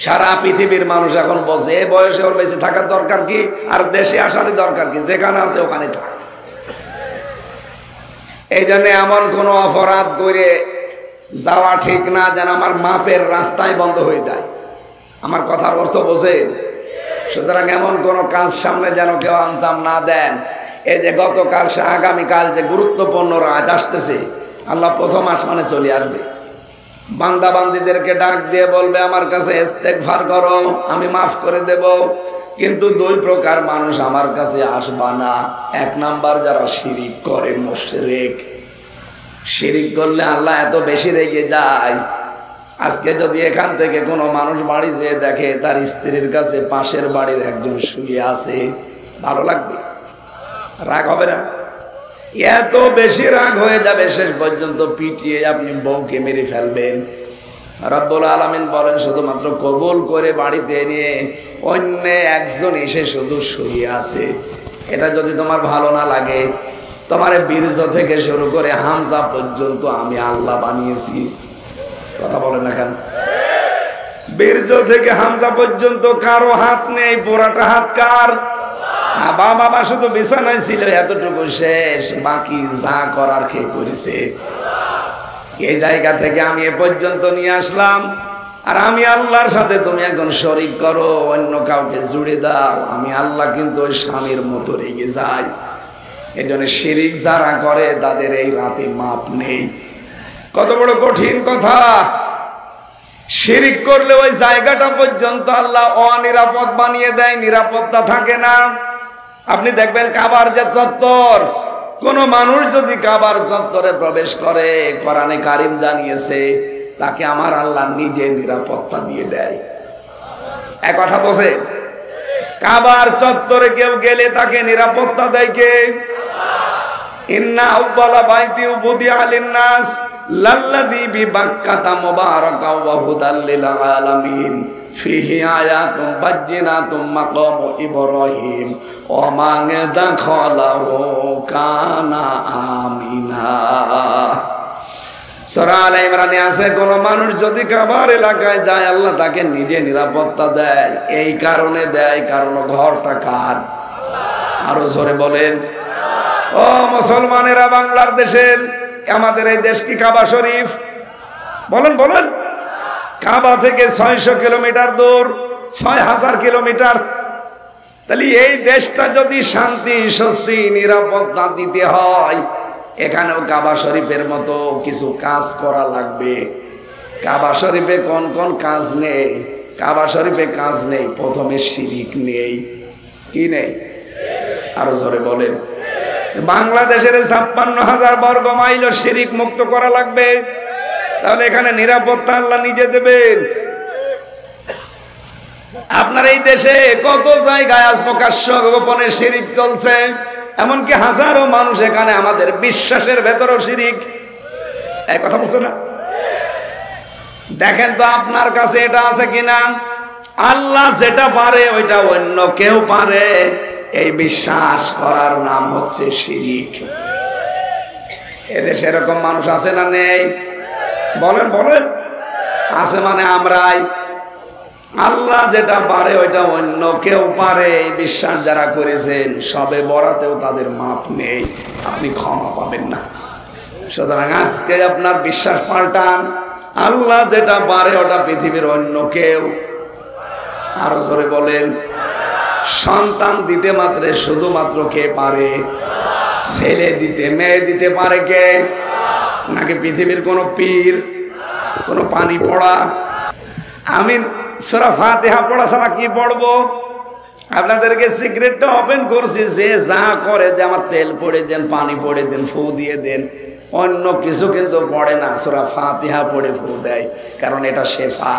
সারা পৃথিবীর মানুষ এখন বলছে এই বয়সে ওর বেঁচে থাকার দরকার কি, আর দেশে আসারই দরকার কি, যেখানে আছে ওখানে থাক। এই জন্য এমন কোন অপরাধ করে যাওয়া ঠিক না যেন আমার মাপের রাস্তায় বন্ধ হয়ে যায়। আমার কথার অর্থ বোঝেন? সুতরাং এমন কোন কাজ সামনে যেন কেউ আঞ্জাম না দেন। এই যে গতকাল, আগামীকাল যে গুরুত্বপূর্ণ রাত আসতেছে, আল্লাহ প্রথম আসমানে চলে আসবে, বান্দা বান্দিদেরকে ডাক দিয়ে বলবে আমার কাছে ইস্তেগফার করো, আমি মাফ করে দেব। কিন্তু 2 প্রকার মানুষ আমার কাছে আসবা না। 1 নাম্বার যারা শিরিক করে, মুশরিক। শিরিক করলে আল্লাহ এত বেশি রেগে যায়, আজকে যদি এখান থেকে কোনো মানুষ বাড়ি যেয়ে দেখে তার স্ত্রীর কাছে পাশের বাড়ির একজন শুয়ে আছে, ভালো লাগবে? রাগ হবে না? এত বেশি রাগ হয়ে যাবে, শেষ পর্যন্ত পিটিয়ে আপনি বউকে মেরে ফেলবেন। রব্বুল আলামিন বলেন শুধুমাত্র কবুল করে বাড়িতে নিয়ে অন্য একজন এসে শুধু শুয়ে আছে, এটা যদি তোমার ভালো না লাগে, তোমার বীর্য থেকে শুরু করে হামজা পর্যন্ত আমি আল্লাহ বানিয়েছি। কথা বলেন না কেন? বীর্য থেকে হামজা পর্যন্ত কারো হাত নেই, পুরাটা হাত কার? বাবা শুধু বিছানায় ছিল, এতটুকু শেষ, বাকি যা করার খেয়ে করেছে। এই জায়গা থেকে আমি এ পর্যন্ত নিয়ে আসলাম, আর আমি আল্লাহর সাথে তুমি এখন শরীক করো, অন্য কাউকে জুড়ে দাও, আমি আল্লাহ কিন্তু ওই স্বামীর মতো রেগে যাই। এই জন্য শিরিক যারা করে তাদের এই রাতে মাপ নেই। কত বড় কঠিন কথা! শিরিক করলে ওই জায়গাটা পর্যন্ত আল্লাহ অনিরাপদ বানিয়ে দেয়, নিরাপত্তা থাকে না। আপনি দেখবেন কাবার যে চত্বর, কোন মানুষ যদি কাবার চত্বরে প্রবেশ করে, কোরআনে কারিম জানিয়েছে তাকে আমার আল্লাহ নিজে নিরাপত্তা দিয়ে দেয়। এক কথা বসে, কাবার চত্বরে কেউ গেলে তাকে নিরাপত্তা দেয় কে? ইন্না আউয়ালা বাইতি উবুদিয়া লিন-নাস লাল্লাযী বিবাক্কাতা মুবারাকাও ওয়া হুদাল লিল আলামিন ফিহি আয়াতুম বাজ্জিনাতুম মাকামু ইব্রাহিম ওয়া মান দাখালাহু কানা আমিনা। সূরা আলে ইমরানে আছে, কোন মানুষ যদি কাবার এলাকায় যায় আল্লাহ তাকে নিজে নিরাপত্তা দেয়। এই কারণে দেয় কারণ ঘরটা কার? আরো জোরে বলেন। ও মুসলমানেরা, বাংলার দেশের, আমাদের এই দেশ কি কাবা শরীফ? বলেন বলেন। কাবা থেকে 600 কিলোমিটার দূর, 6000 কিলোমিটার। তাহলে এই দেশটা যদি শান্তি, স্বস্তি, নিরাপত্তা দিতে হয়, এখানেও কাবা শরীফের মতো কিছু কাজ করা লাগবে। কাবা শরীফে কোন কোন কাজ নেই? কাবা শরীফে কাজ নেই, প্রথমে শিরিক নেই। কি নেই? আরো জোরে বলেন। বাংলাদেশের 56,000 বর্গ মাইল শিরিক মুক্ত করা লাগবে, তাহলে এখানে নিরাপত্তা আল্লাহ নিজে দেবেন। আপনার এই দেশে কত জায়গায় আজ প্রকাশ্য গোপনে শিরিক চলছে, এমনকি হাজারো মানুষ এখানে আমাদের বিশ্বাসের ভেতরেও শিরিক। এই কথা বলছো না? দেখেন তো আপনার কাছে এটা আছে কিনা। আল্লাহ যেটা পারে ওইটা অন্য কেউ পারে, এই বিশ্বাস করার নাম হচ্ছে শিরিক। এদেশে এরকম মানুষ আছে না নেই? বলেন বলেন। আছে মানে আমরাই। আল্লাহ যেটা পারে ওইটা অন্য কেউ পারে, এই বিশ্বাস যারা করেছেন সবে বরাতেও তাদের মাপ নেই, আপনি ক্ষমা পাবেন না। সুতরাং আজকে আপনার বিশ্বাস পাল্টান, আল্লাহ যেটা পারে ওটা পৃথিবীর অন্য কেউ। আরো জোরে বলেন। সন্তান দিতে মাত্রে শুধুমাত্র কে পারে? ছেলে দিতে, মেয়ে দিতে পারে কে? নাকি পৃথিবীর কোন পীর, কোন পানি পড়া? আমি সূরা ফাতিহা পড়া ছাড়া কি পড়বো? আপনাদেরকে সিক্রেটটা ওপেন করছি, যে যা করে, যে আমার তেল পড়ে দেন, পানি পড়ে দেন, ফু দিয়ে দেন, অন্য কিছু কিন্তু পড়ে না, সূরা ফাতিহা পড়ে ফু দেয়, কারণ এটা শেফা।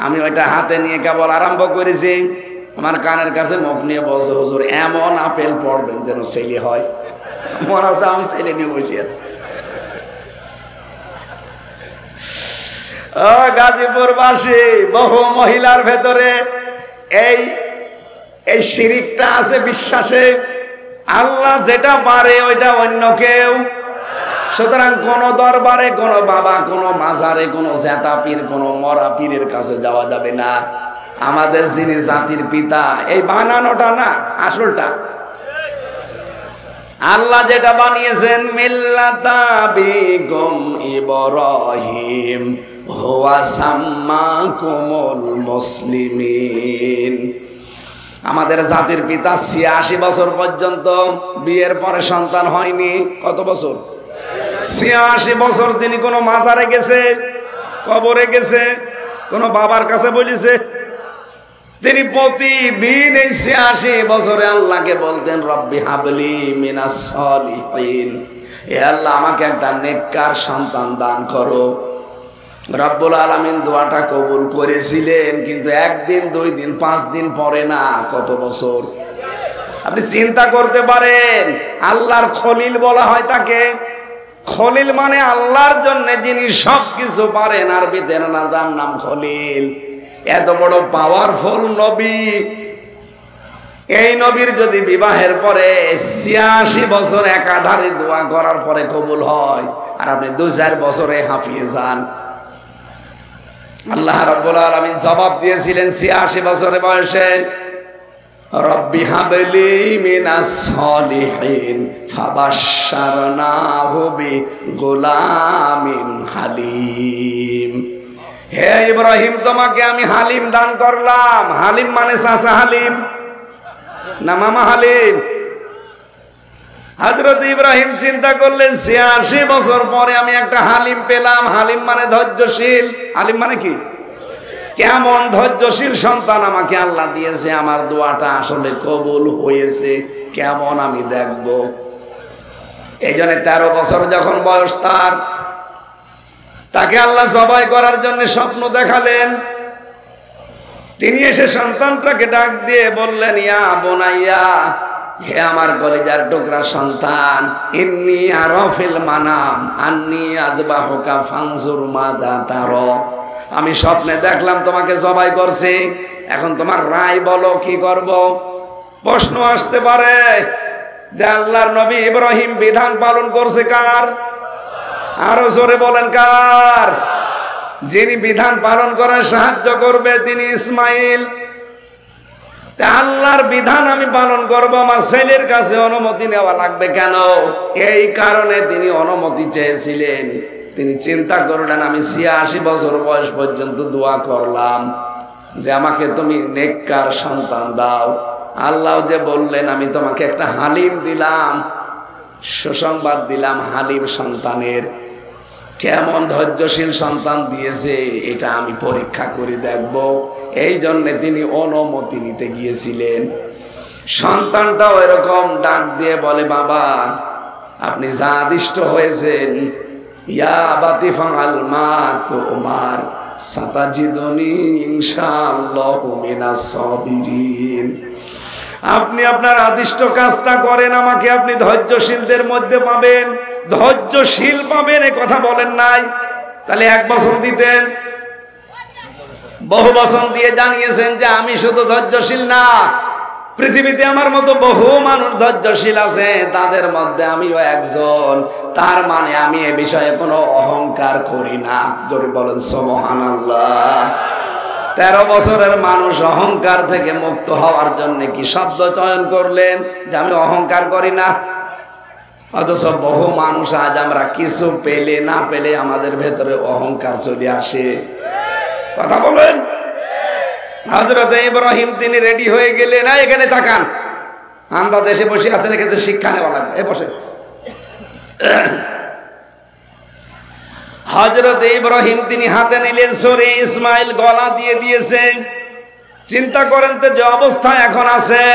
আমি ওইটা হাতে নিয়ে কেবল আরম্ভ করেছি, আমার কানের কাছে মুখ নিয়ে বসে, হুজুর এমন আপেল পড়বেন যেন ছেলে হয়। মনে আছে আমি ছেলে নিয়ে বসে আছি। গাজীপুরবাসী বহু মহিলার ভেতরে এই শিরিকটা আছে, বিশ্বাসে আল্লাহ যেটা পারে ওইটা অন্য কেউ। সুতরাং কোন দরবারে, কোন বাবা, কোন মাজারে, কোন জেতা পীর, কোন মরা পীরের কাছে যাওয়া যাবে না। আমাদের যিনি জাতির পিতা, এই বানানোটা না, আসলটা আল্লাহ যেটা বানিয়েছেন, মিল্লাতা বিকুম ইব্রাহিম হুয়া সাম্মাকুমুল মুসলিমিন। আমাদের জাতির পিতা ৮৬ বছর পর্যন্ত বিয়ের পরে সন্তান হয়নি। কত বছর? ৮৬ বছর তিনি কোন মাজারে গেছে, কবরে গেছে, কোন বাবার কাছে বলেছে? তিনি প্রতিদিন এই ৮৬ বছরে আল্লাহকে বলতেন, রব্বি হাবলি মিনাস সলিহিন, হে আল্লাহ আমাকে একটা নেককার সন্তান দান করো। রব্বুল আলামিন দোয়াটা কবুল করেছিলেন, কিন্তু একদিন, ২ দিন, ৫ দিন পরে না, কত বছর? আপনি চিন্তা করতে পারেন। আল্লাহর খলিল বলা হয় তাকে। খলিল মানে আল্লাহর জন্য যিনি সবকিছু পারেন, আরবিতে তার নাম খলিল। এত বড় পাওয়ারফুল নবী, এই নবীর যদি বিবাহের পরে ৮৬ বছর একাধারে দোয়া করার পরে কবুল হয়, আর আপনি ২-৪ বছরে হাঁপিয়ে যান। আল্লাহ রাব্বুল আলামিন জবাব দিয়েছিলেন ৮৬ বছরের বয়সে, রব্বি হাবলি মিনাস সলিহিন ফাবাশশারনাহু বিগুলামিন হালিম। হে ইব্রাহিম, তোমাকে আমি হালিম দান করলাম। হালিম মানে চাচা হালিম না মামা হালিম? হযরত ইব্রাহিম চিন্তা করলেন ৮৬ বছর পরে আমি একটা হালিম পেলাম। হালিম মানে ধৈর্যশীল। হালিম মানে কি? কেমন ধৈর্যশীল সন্তান আমাকে আল্লাহ দিয়েছে, আমার দোয়াটা আসলে কবুল হয়েছে কেমন আমি দেখব। এই জন্য ১৩ বছর যখন বয়স তাকে আল্লাহ জবাই করার জন্য স্বপ্ন দেখালেন। তিনি এসে সন্তানটাকে ডাক দিয়ে বললেন, ইয়া বুনাইয়া, হে আমার কলিজার টুকরা সন্তান, ইন্নী আরা ফিল মানাম আন্নী আযবাহুকা ফানজুর মাযা তারা। আমি স্বপ্নে দেখলাম তোমাকে জবাই করছি, এখন তোমার রায় বলো কি করব। প্রশ্ন আসতে পারে যে আল্লাহর নবী ইব্রাহিম বিধান পালন করছে কার? আরো জোরে বলেন কার? যিনি বিধান পালন করার সাহায্য করবে তিনি ইসমাইল। আল্লাহর বিধান আমি পালন করব, আমার ছেলের কাছে অনুমতি নেওয়া লাগবে কেন? এই কারণে তিনি অনুমতি চেয়েছিলেন। তিনি চিন্তা করলেন, আমি ৮৬ বছর বয়স পর্যন্ত দোয়া করলাম যে আমাকে তুমি নেককার সন্তান দাও। আল্লাহ যে বললেন আমি তোমাকে একটা হালিম দিলাম, সুসংবাদ দিলাম হালিম সন্তানের। কেমন ধৈর্যশীল সন্তান দিয়েছে এটা আমি পরীক্ষা করে দেখব। এই জন্য তিনি অনুমতি নিতে গিয়েছিলেন। সন্তানটাও এরকম ডাক দিয়ে বলে, বাবা আপনি যা আদিষ্ট হয়েছেন, ইয়া আবাতি ফাআল মা তুমার সাতাজিদুনি ইনশাআল্লাহু মিনাস সাবিরিন। আপনি আপনার আদিষ্ট কাজটা করেন, আমাকে আপনি ধৈর্যশীলদের মধ্যে পাবেন। ধৈর্যশীল পাবেন এ কথা বলেন নাই, তাহলে ১ বছর দিতেন। বহু বচন দিয়ে জানিয়েছেন যে আমি শুধু ধৈর্যশীল না, পৃথিবীতে আমার মতো বহু মানুষ ধৈর্যশীল আছে, তাদের মধ্যে আমিও একজন। তার মানে আমি এ বিষয়ে কোনো অহংকার করি না। জোরে বলেন সুবহানাল্লাহ। 13 বছরের মানুষ অহংকার থেকে মুক্ত হওয়ার জন্য কি শব্দ চয়ন করলেন যে আমি অহংকার করি না? অথচ বহু মানুষ আজ আমরা কিছু পেলে না পেলে আমাদের ভেতরে অহংকার চলে আসে। কথা বলেন। হযরত ইব্রাহিম তিনি রেডি হয়ে গেলেন। এখানে তাকান, আন্দাজ এসে বসে আছেন, এখানে শিক্ষা নেওয়া লাগবে। এ বসে। হযরত ইব্রাহিম তিনি হাতে নিলেন ছুরি, ইসমাইল গলা দিয়ে দিয়েছেন। চিন্তা করেন তো যে অবস্থা এখন আছে,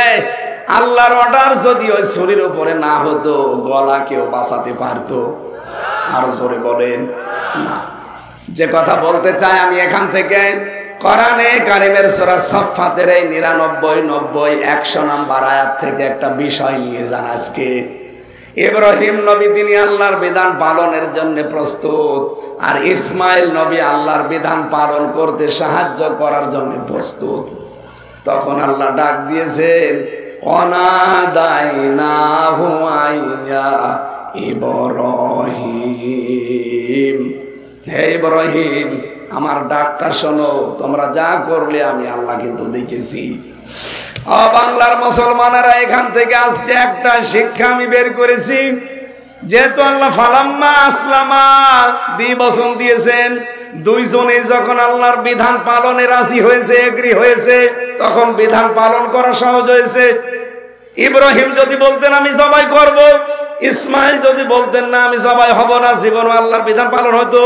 আল্লাহর অর্ডার যদি ওই ছুরির উপরে না হতো গলা কেউ বাঁচাতে পারতো? আর জোরে বলেন না। যে কথা বলতে চাই আমি এখান থেকে, কোরআনে কারিমের সূরা সাফফাতের এই 99, 90, 100 নাম্বার আয়াত থেকে একটা বিষয় নিয়ে যান আজকে। ইব্রাহিম নবী তিনি আল্লাহর বিধান পালনের জন্য প্রস্তুত, আর ইসমাইল নবী আল্লাহর বিধান পালন করতে সাহায্য করার জন্য প্রস্তুত। তখন আল্লাহ ডাক দিয়েছেন, অনাদাইনাহু আইয়া ইব্রাহিম, হে ইব্রাহিম আমার ডাকটা শোনো, তোমরা যা করলে আমি আল্লাহ কিন্তু দেখেছি। বাংলার মুসলমানেরা এখান থেকে আজকে একটা শিক্ষা আমি বের করেছি, যেহেতু আল্লাহ ফালাম্মা আসলামা বচন দিয়েছেন, দুইজনে যখন আল্লাহর বিধান পালনে রাজি হয়েছে, এগ্রি হয়েছে, তখন বিধান পালন করা সহজ হয়েছে। ইব্রাহিম যদি বলতেন আমি জবাই করব, ইসমাইল যদি বলতেন না আমি জবাই হব না, জীবন আল্লাহর বিধান পালন হতো।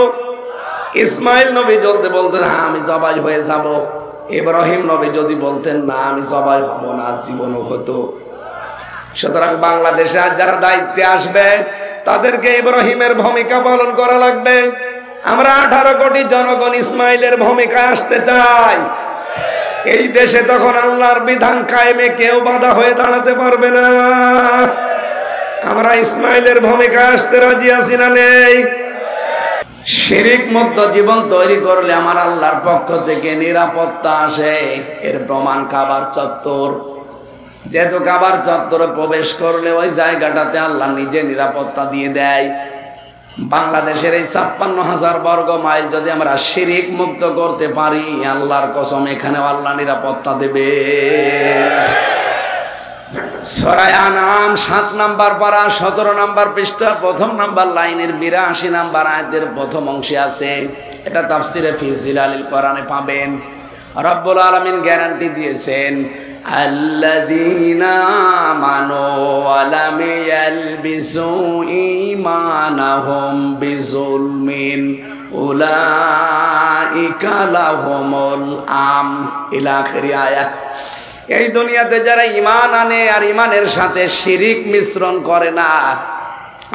ইসমাইল নবী যদি বলতেন হ্যাঁ আমি জবাই হয়ে যাব, ইব্রাহিম নবী যদি বলতেন না আমি জবাই হব না, জীবনও হতো। সুতরাং বাংলাদেশে আজ যারা দায়িত্বে আসবে তাদেরকে ইব্রাহিমের ভূমিকা পালন করা লাগবে। আমরা 18 কোটি জনগণ ইসমাইলের ভূমিকায় আসতে চাই। এই দেশে তখন আল্লাহর বিধান কায়েমে কেউ বাধা হয়ে দাঁড়াতে পারবে না। আমরা ইসমাইলের ভূমিকায় আসতে রাজি আছি না নেই? শিরিক মুক্ত জীবন তৈরি করলে আমার আল্লাহর পক্ষ থেকে নিরাপত্তা আসে। এর প্রমাণ কাবার চত্বর। যেহেতু কাবার চত্বরে প্রবেশ করলে ওই জায়গাটাতে আল্লাহ নিজে নিরাপত্তা দিয়ে দেয়। বাংলাদেশের এই 56,000 বর্গ মাইল যদি আমরা শিরিক মুক্ত করতে পারি, আল্লাহর কসম এখানেও আল্লাহ নিরাপত্তা দেবে। সূরা আনআম 7 নাম্বার পারা 17 নাম্বার পৃষ্ঠা 1ম নাম্বার লাইনের 82 নাম্বার আয়াতের প্রথম অংশে আছে। এটা তাফসিরে ফি জিলালিল কোরআনে পাবেন। রব্বুল আলামিন গ্যারান্টি দিয়েছেন, আল্লাযীনা আমানু ওয়া লাম ইয়ালবিসু ঈমানাহুম বিযুলমিন উলাইকা লাহুমুল আমন ইলা আখিরি আয়াত। এই দুনিয়াতে যারা ঈমান আনে আর ঈমানের সাথে শিরিক মিশ্রণ করে না,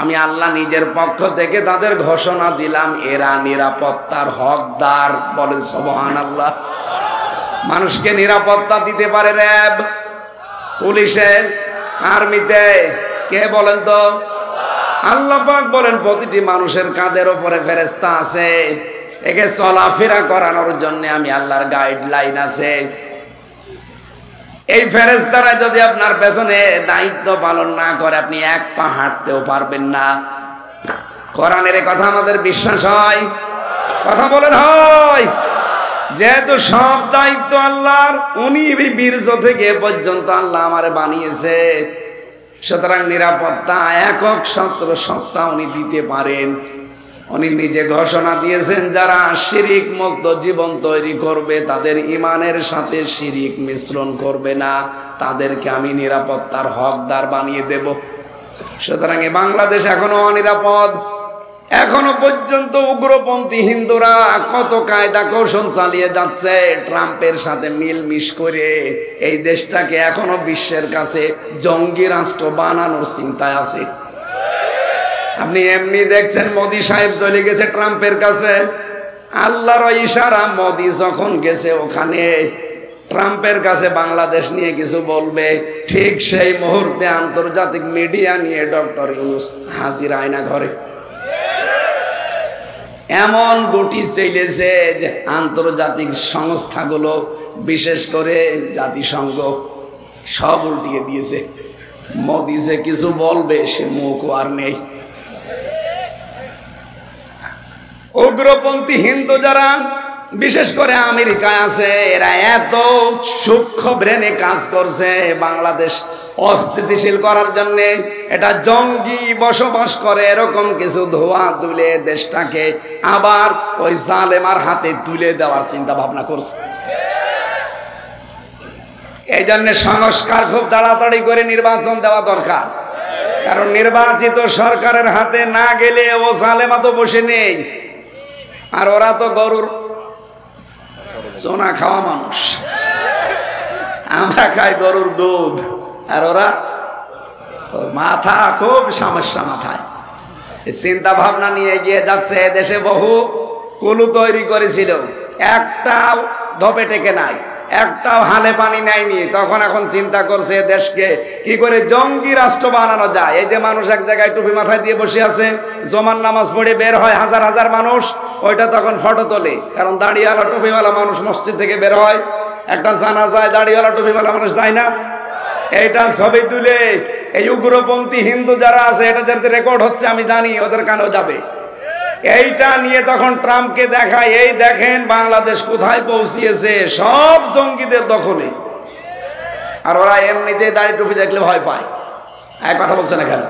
আমি আল্লাহ নিজের পক্ষ থেকে তাদের ঘোষণা দিলাম এরা নিরাপত্তার হকদার। বলেন সুবহানাল্লাহ। মানুষকে নিরাপত্তা দিতে পারে র্যাব, পুলিশে, আর্মিতে, কে বলেন তো? আল্লাহ পাক বলেন প্রতিটি মানুষের কাঁধের উপরে ফেরেশতা আছে, একে চলাফেরা করানোর জন্য আমি আল্লাহর গাইডলাইন আছে। এই ফেরেশতারা যদি আপনার পেছনে দায়িত্ব পালন না করে আপনি এক পা হাঁটতেও পারবেন না। কোরআনের কথা আমাদের বিশ্বাস হয়? কথা বলেন হয়? যেহেতু সব দায়িত্ব আল্লাহর, উনি বীর্য থেকে পর্যন্ত আল্লাহ আমারে বানিয়েছে, সুতরাং নিরাপত্তা একক সত্তা উনি দিতে পারেন। উনি নিজে ঘোষণা দিয়েছেন যারা শিরিক মুক্ত জীবন তৈরি করবে, তাদের ঈমানের সাথে শিরিক মিশ্রণ করবে না, তাদেরকে আমি নিরাপত্তার হকদার বানিয়ে দেব। সুতরাং বাংলাদেশ এখনো অনিরাপদ। এখনো পর্যন্ত উগ্রপন্থী হিন্দুরা কত কায়দা কৌশল চালিয়ে যাচ্ছে ট্রাম্পের সাথে মিলমিশ করে এই দেশটাকে এখনো বিশ্বের কাছে জঙ্গি রাষ্ট্র বানানোর চিন্তায় আছে। আপনি এমনি দেখছেন মোদি সাহেব চলে গেছে ট্রাম্পের কাছে, আল্লাহর ইশারা মোদি যখন গেছে ওখানে ট্রাম্পের কাছে বাংলাদেশ নিয়ে কিছু বলবে, ঠিক সেই মুহূর্তে আন্তর্জাতিক মিডিয়া নিয়ে ডক্টর ইউনূস হাজির আয়না ঘরে। এমন গুটি চলেছে যে আন্তর্জাতিক সংস্থাগুলো বিশেষ করে জাতিসংঘ সব উল্টিয়ে দিয়েছে। মোদি যে কিছু বলবে সে মুখ আর নেই। উগ্রপন্থী হিন্দু যারা বিশেষ করে আমেরিকায় আছে, এরা এত সূক্ষ্ম ব্রেনে কাজ করছে বাংলাদেশ অস্থিতিশীল করার জন্য। এটা জঙ্গি বসবাস করে এরকম কিছু ধোয়া তুলে দেশটাকে আবার ওই জালেমার হাতে তুলে দেওয়ার চিন্তা ভাবনা করছে। এই জন্য সংস্কার খুব তাড়াতাড়ি করে নির্বাচন দেওয়া দরকার, কারণ নির্বাচিত সরকারের হাতে না গেলে ও জালেমা তো বসে নেই। আর ওরা তো গরুর চোনা খাওয়া মানুষ, আমরা খাই গরুর দুধ, আর ওরা মাথা খুব সমস্যা মাথায়। চিন্তা ভাবনা নিয়ে এগিয়ে যাচ্ছে। দেশে বহু কুলু তৈরি করেছিল, একটাও ধপে টেকে নাই, একটাও হালে পানি নেয়নি। তখন এখন চিন্তা করছে দেশকে কি করে জঙ্গি রাষ্ট্র বানানো যায়। এই যে মানুষ এক জায়গায় টুপি মাথায় দিয়ে বসে আছে, জমান নামাজ পড়ে বের হয় হাজার হাজার মানুষ, ওইটা তখন ফটো তোলে, কারণ দাড়িওয়ালা টুপিওয়ালা মানুষ মসজিদ থেকে বের হয়। একটা জানাজায় দাড়িওয়ালা টুপিওয়ালা মানুষ যায় না, এইটা ছবি তুলে এই উগ্রপন্থী হিন্দু যারা আছে, এটা যাতে রেকর্ড হচ্ছে আমি জানি, ওদের কানেও যাবে। এইটা নিয়ে তখন ট্রাম্পকে দেখায়, এই দেখেন বাংলাদেশ কোথায় পৌঁছিয়েছে, সব জঙ্গিদের দখলে। আর ওরা এমনিতে দাড়ি টুপি দেখলে ভয় পায়। এক কথা বলছেন এখানে।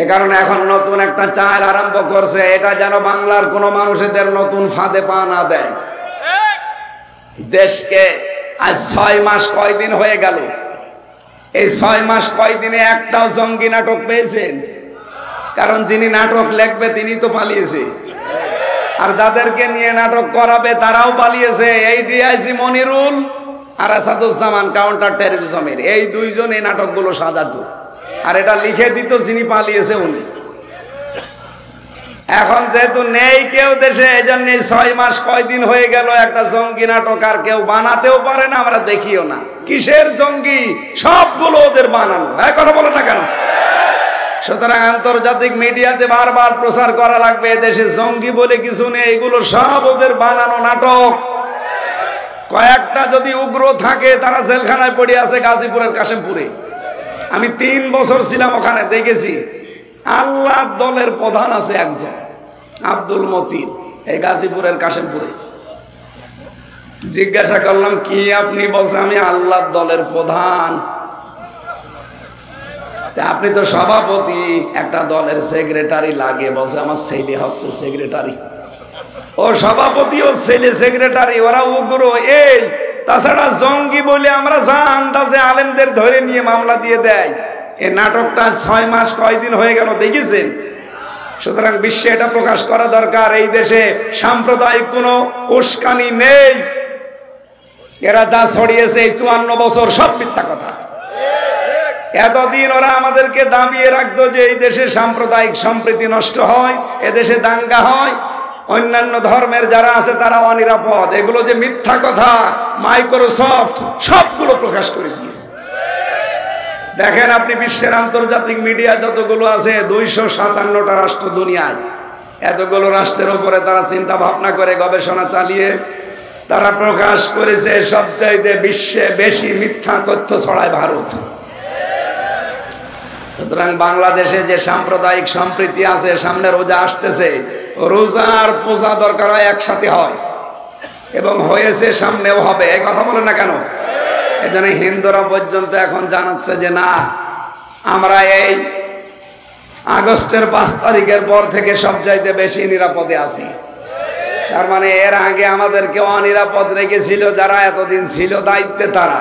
এ কারণে এখন নতুন একটা চাল আরম্ভ করছে, এটা যেন বাংলার কোন মানুষদের নতুন ফাঁদে পা না দেয়। দেশকে আজ 6 মাস কয়দিন হয়ে গেল, এই 6 মাস কয়দিনে একটাও জঙ্গি নাটক পেয়েছেন? কারণ যিনি নাটক লিখবে তিনি তো পালিয়েছে, আর যাদেরকে নিয়ে নাটক করাবে তারাও পালিয়েছে। এই ডিআইজি মনিরুল আর আসাদুজ্জামান কাউন্টার টেররিজমের এই দুইজন এই নাটকগুলো সাজাতো, আর এটা লিখে দিত যিনি পালিয়েছে উনি। এখন যেহেতু নেই কেউ দেশে, এই জন্য 6 মাস কয়দিন হয়ে গেল একটা জঙ্গি নাটক আর কেউ বানাতেও পারে না, আমরা দেখিও না। কিসের জঙ্গি? সবগুলো ওদের বানানো। কথা বলে না কেন? সুতরাং আন্তর্জাতিক মিডিয়াতে বারবার প্রচার করা লাগবে এদেশে জঙ্গি বলে কিছু নেই, এগুলো সব ওদের বানানো নাটক। কয়েকটা যদি উগ্র থাকে তারা জেলখানায় পড়ে আছে গাজীপুরের কাশেমপুরে। আমি 3 বছর ছিলাম ওখানে, দেখেছি। আল্লাহ দলের প্রধান আছে একজন, আব্দুল মতিন, এই গাজীপুরের কাশেমপুরে। জিজ্ঞাসা করলাম কি আপনি? বলছে আমি আল্লাহ দলের প্রধান। আপনি তো সভাপতি, একটা দলের সেক্রেটারি লাগে। বলছে আমার ছেলে হচ্ছে সেক্রেটারি। ও সভাপতি, ও ছেলে সেক্রেটারি, ওরা উগ্র। এই তাছাড়া জঙ্গি বলে আমরা যা আন্দাজে আলেমদের ধরে নিয়ে মামলা দিয়ে দেয়। এই নাটকটা 6 মাস কয়দিন হয়ে গেল, দেখেছেন? সুতরাং বিশ্বে এটা প্রকাশ করা দরকার, এই দেশে সাম্প্রদায়িক কোনো উস্কানি নেই। এরা যা ছড়িয়েছে এই 54 বছর সব মিথ্যা কথা। এতদিন ওরা আমাদেরকে দাবিয়ে রাখতো যে এই দেশে সাম্প্রদায়িক সম্প্রীতি নষ্ট হয়, এদেশে দাঙ্গা হয়, অন্যান্য ধর্মের যারা আছে তারা অনিরাপদ। এগুলো যে মিথ্যা কথা মাইক্রোসফট সবগুলো প্রকাশ করে দিয়েছে। দেখেন আপনি বিশ্বের আন্তর্জাতিক মিডিয়া যতগুলো আছে, 257টা রাষ্ট্র দুনিয়ায়, এতগুলো রাষ্ট্রের উপরে তারা চিন্তা ভাবনা করে গবেষণা চালিয়ে তারা প্রকাশ করেছে সবচাইতে বিশ্বে বেশি মিথ্যা তথ্য ছড়ায় ভারত। সুতরাং বাংলাদেশে যে সাম্প্রদায়িক সম্প্রীতি আছে, সামনে রোজা আসতেছে, রোজা আর পূজা দরকার হয় একসাথে হয়, এবং হয়েছে, সামনেও হবে। এই কথা বলে না কেন? এই জন্য হিন্দুরা পর্যন্ত এখন জানাচ্ছে যে না, আমরা এই আগস্টের 5 তারিখের পর থেকে সবচাইতে বেশি নিরাপদে আছি। তার মানে এর আগে আমাদেরকে অনিরাপদ রেখেছিল যারা এতদিন ছিল দায়িত্বে, তারা।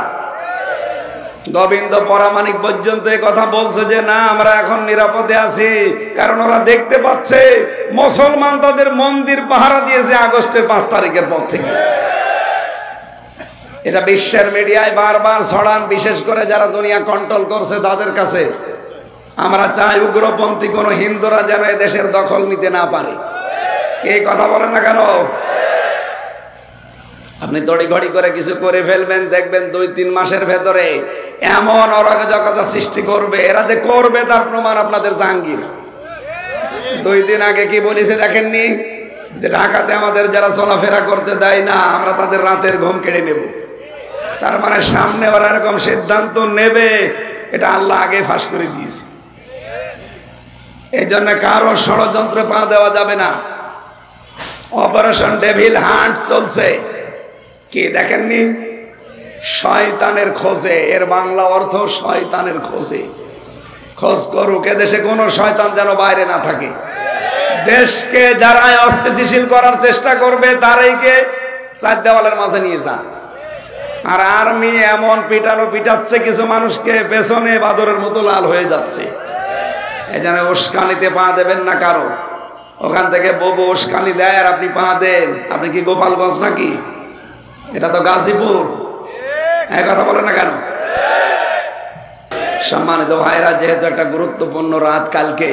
গোবিন্দ পরামানিক পর্যন্ত এই কথা বলছে যে না, আমরা এখন নিরাপদে আছি, কারণ ওরা দেখতে পাচ্ছে মুসলমান তাদের মন্দির পাহারা দিয়েছে আগস্টের 5 তারিখের পর থেকে। এটা বিশ্বের মিডিয়ায় বারবার ছড়ান, বিশেষ করে যারা দুনিয়া কন্ট্রোল করছে তাদের কাছে। আমরা চাই উগ্রপন্থী কোন হিন্দুরা যেন এ দেশের দখল নিতে না পারে। এই কথা বলেন না কেন? আপনি তড়িঘড়ি করে কিছু করে ফেলবেন, দেখবেন 2-3 মাসের ভেতরে এমন অরাজকতা সৃষ্টি করবে। এরা যে করবে তার প্রমাণ আপনাদের জাহাঙ্গীর। 2 দিন আগে কি বলেছে দেখেননি, যে ঢাকাতে আমাদের যারা চলাফেরা করতে দেয় না আমরা তাদের রাতের ঘুম কেড়ে নেব। তার মানে সামনে ওরা এরকম সিদ্ধান্ত নেবে, এটা আল্লাহ আগে ফাঁস করে দিয়েছে। এই জন্য কারো ষড়যন্ত্রে পা দেওয়া যাবে না। অপারেশন ডেভিল হান্ট চলছে, কি দেখেননি? শয়তানের খোঁজে, এর বাংলা অর্থ শয়তানের খোঁজে। খোঁজ করুক, এদেশে কোন শয়তান যেন বাইরে না থাকে। দেশকে যারা অস্থিতিশীল করার চেষ্টা করবে তারাইকে 4 দেওয়ালের মাঝে নিয়ে যান। আর আর্মি এমন পিটানো পিটাচ্ছে, কিছু মানুষকে পেছনে বাদরের মতো লাল হয়ে যাচ্ছে। এই জন্য উস্কানিতে পা দেবেন না কারো। ওখান থেকে ববু উস্কানি দেয় আর আপনি পা দেন। আপনি কি গোপালগঞ্জ নাকি? এটা তো গাজীপুর। কথা বলে না কেন? সম্মানিত ভাইরা, যেহেতু একটা গুরুত্বপূর্ণ রাত কালকে,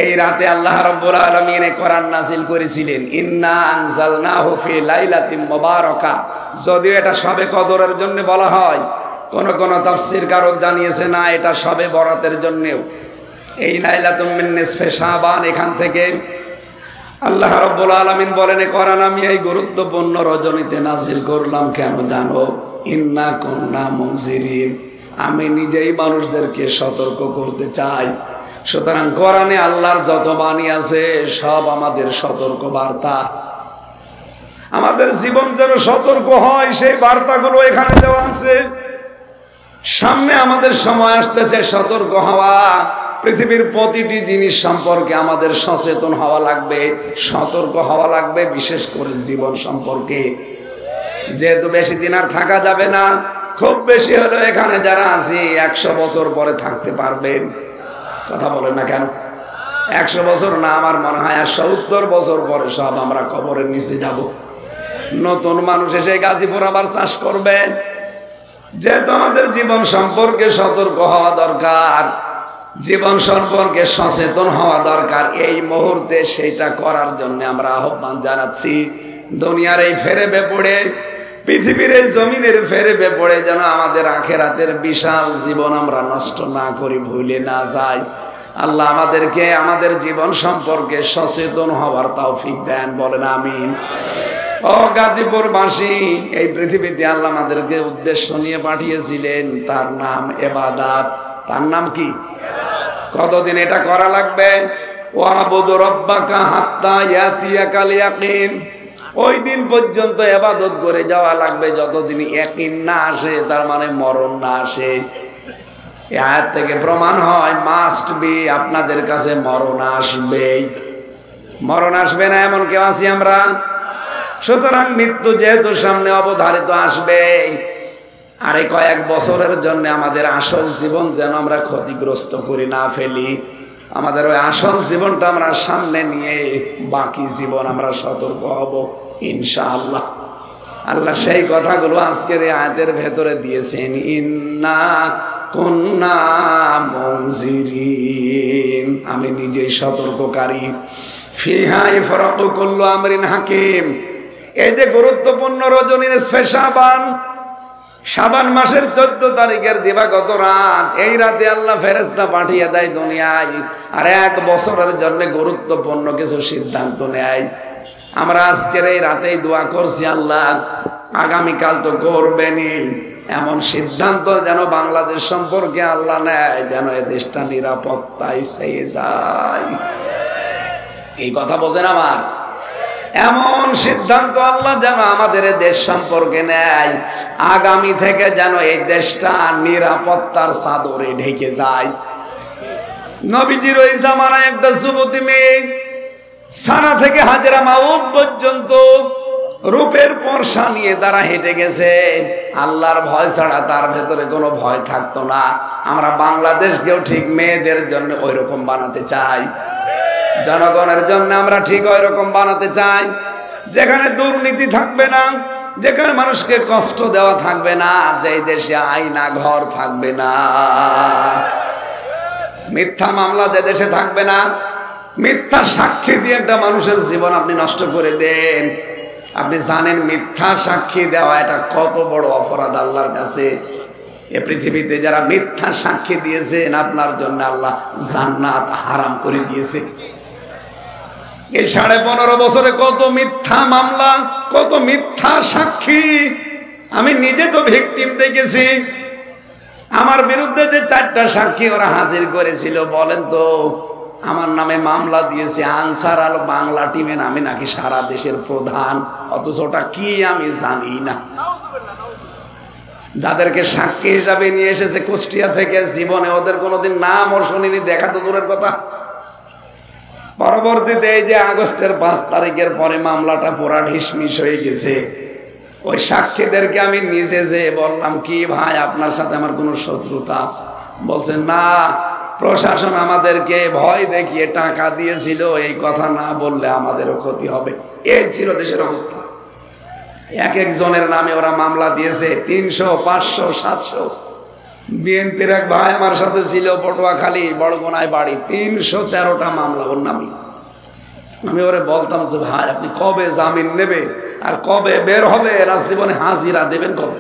এই রাতে আল্লাহ রাব্বুল আলামিন কোরআন নাযিল করেছিলেন, ইন্না আনজালনাহু ফি লাইলাতিন মুবারাকা। যদিও এটা শবে কদরের জন্য বলা হয়, কোন কোন তাফসীরকারক জানিয়েছে না, এটা শবে বরাতের জন্যও। এই লাইলাতুম মিন নিসফে শাবান, এখান থেকে আল্লাহ রাব্বুল আলামিন বলেন, কোরআন আমি এই গুরুত্বপূর্ণ রজনীতে নাযিল করলাম। কেন জানো? ইন্না কুন্না মুনজিরিন, আমি নিজেই মানুষদেরকে সতর্ক করতে চাই। সুতরাং কোরআনে আল্লাহর যত বাণী আছে সব আমাদের সতর্ক বার্তা। আমাদের জীবন যেন সতর্ক হয়, সেই বার্তাগুলো এখানে দেওয়া আছে। সামনে আমাদের সময় আসতেছে সতর্ক হওয়া। পৃথিবীর প্রতিটি জিনিস সম্পর্কে আমাদের সচেতন হওয়া লাগবে, সতর্ক হওয়া লাগবে, বিশেষ করে জীবন সম্পর্কে। যেহেতু বেশি দিন আর থাকা যাবে না, খুব বেশি হলো এখানে যারা আছি 100 বছর পরে থাকতে পারবেন। কথা বলেন না কেন? 100 বছর না, আমার মনে হয় 70 বছর পরে সব আমরা কবরের নিচে যাব। নতুন মানুষ এসে গাজীপুর আবার চাষ করবেন। যেহেতু আমাদের জীবন সম্পর্কে সতর্ক হওয়া দরকার, জীবন সম্পর্কে সচেতন হওয়া দরকার, এই মুহূর্তে সেটা করার জন্য আমরা আহ্বান জানাচ্ছি। দুনিয়ার এই ফেরেবে পড়ে, পৃথিবীর এই জমিনের ফেরেবে পড়ে যেন আমাদের আখেরাতের বিশাল জীবন আমরা নষ্ট না করি, ভুলে না যাই। আল্লাহ আমাদেরকে আমাদের জীবন সম্পর্কে সচেতন হওয়ার তৌফিক দেন, বলেন আমিন। ও গাজীপুরবাসী, এই পৃথিবীতে আল্লাহ আমাদেরকে উদ্দেশ্য নিয়ে পাঠিয়েছিলেন, তার নাম ইবাদত। তার নাম কি? কতদিন এটা করা লাগবে? ওয়াবুদু রাব্বাকা হাত্তা ইয়াতিয়াকাল ইয়াকিন। ওই দিন পর্যন্ত ইবাদত করে যাওয়া লাগবে যতদিন ইয়াকিন না আসে, তার মানে মরণ না আসে। এই আয়াত থেকে প্রমাণ হয় মাস্ট বি, আপনাদের কাছে মরণ আসবে। মরণ আসবে না এমন কেউ আছি আমরা? সুতরাং মৃত্যু যেহেতু সামনে অবধারিত আসবে, আরে কয়েক বছরের জন্য আমাদের আসল জীবন যেন আমরা ক্ষতিগ্রস্ত করি না ফেলি। আমাদের ওই আসল জীবনটা আমরা সামনে নিয়ে বাকি জীবন আমরা সতর্ক হব ইনশাআল্লাহ। আল্লাহ সেই কথাগুলো আজকের এই আয়াতের ভেতরে দিয়েছেন, ইন্না কুন্না মুনজিরিন, আমি নিজেই সতর্ককারী। ফিহা ইফরাকু কুল্লু আমরিন হাকিম। এই যে গুরুত্বপূর্ণ রজনী শাবান, শাবান মাসের 14 তারিখের দিবাগত রাত, এই রাতে আল্লাহ ফেরেশতা পাঠিয়ে দেয় দুনিয়ায়, আর 1 বছরের জন্য গুরুত্বপূর্ণ কিছু সিদ্ধান্ত নেয়। আমরা আজকের এই রাতেই দোয়া করছি, আল্লাহ আগামীকাল তো করবেনই, এমন সিদ্ধান্ত যেন বাংলাদেশ সম্পর্কে আল্লাহ নেয়, যেন এ দেশটা নিরাপত্তায় পেয়ে যায়। এই কথা বোঝেন আমার? এমন সিদ্ধান্ত আল্লাহ যেন আমাদের দেশ সম্পর্কে নেয়, আগামী থেকে যেন এই দেশটা নিরাপত্তার চাদরে ঢেকে যায়। নবীজির ওই জামানায় একটা যুবতী মেয়ে সানা থেকে হাজরা মাউদ পর্যন্ত রূপের পরশা নিয়ে তারা হেঁটে গেছে। আল্লাহর ভয় ছাড়া তার ভেতরে কোনো ভয় থাকতো না। আমরা বাংলাদেশকেও ঠিক মেয়েদের জন্য ওই রকম বানাতে চাই, জনগণের জন্য আমরা ঠিক ওই রকম বানাতে চাই, যেখানে দুর্নীতি থাকবে না, যেখানে মানুষকে কষ্ট দেওয়া থাকবে না, যে দেশে আয়না ঘর থাকবে না, মিথ্যা মামলা যে দেশে থাকবে না, মিথ্যা সাক্ষী দিয়ে একটা মানুষের জীবন আপনি নষ্ট করে দেন। আপনি জানেন মিথ্যা সাক্ষী দেওয়া এটা কত বড় অপরাধ আল্লাহর কাছে। এ পৃথিবীতে যারা মিথ্যা সাক্ষী দিয়েছেন আপনার জন্য আল্লাহ জান্নাত হারাম করে দিয়েছে। এই 15.5 বছরে কত মিথ্যা মামলা, কত মিথ্যা সাক্ষী, আমি নিজে তো ভিকটিম দেখেছি। আমার বিরুদ্ধে যে 4টা সাক্ষী ওরা হাজির করেছিল, বলেন তো আমার নামে মামলা দিয়েছে আনসার আল বাংলা টিমের, আমি নাকি সারা দেশের প্রধান, অথচ ওটা কি আমি জানি না। যাদেরকে সাক্ষী হিসাবে নিয়ে এসেছে কুষ্টিয়া থেকে, জীবনে ওদের কোনোদিন নাম ও শুনিনি, দেখা তো দূরের কথা। পরবর্তীতে এই যে আগস্টের 5 তারিখের পরে মামলাটা পুরা ঢিসমিস হয়ে গেছে, ওই সাক্ষীদেরকে আমি নিজে যে বললাম, কি ভাই আপনার সাথে আমার কোনো শত্রুতা আছে? বলছেন না, প্রশাসন আমাদেরকে ভয় দেখিয়ে টাকা দিয়েছিল, এই কথা না বললে আমাদেরও ক্ষতি হবে। এই ছিল দেশের অবস্থা। এক একজনের নামে ওরা মামলা দিয়েছে 300, 500, 700। বিএনপির এক ভাই আমার সাথে ছিল, পটুয়াখালী বড়গোনায় বাড়ি, 313টা মামলা ওর নামে। আমি ওরে বলতাম যে ভাই আপনি কবে জামিন নেবে আর কবে বের হবে, এরা জীবনে হাজিরা দেবেন কবে?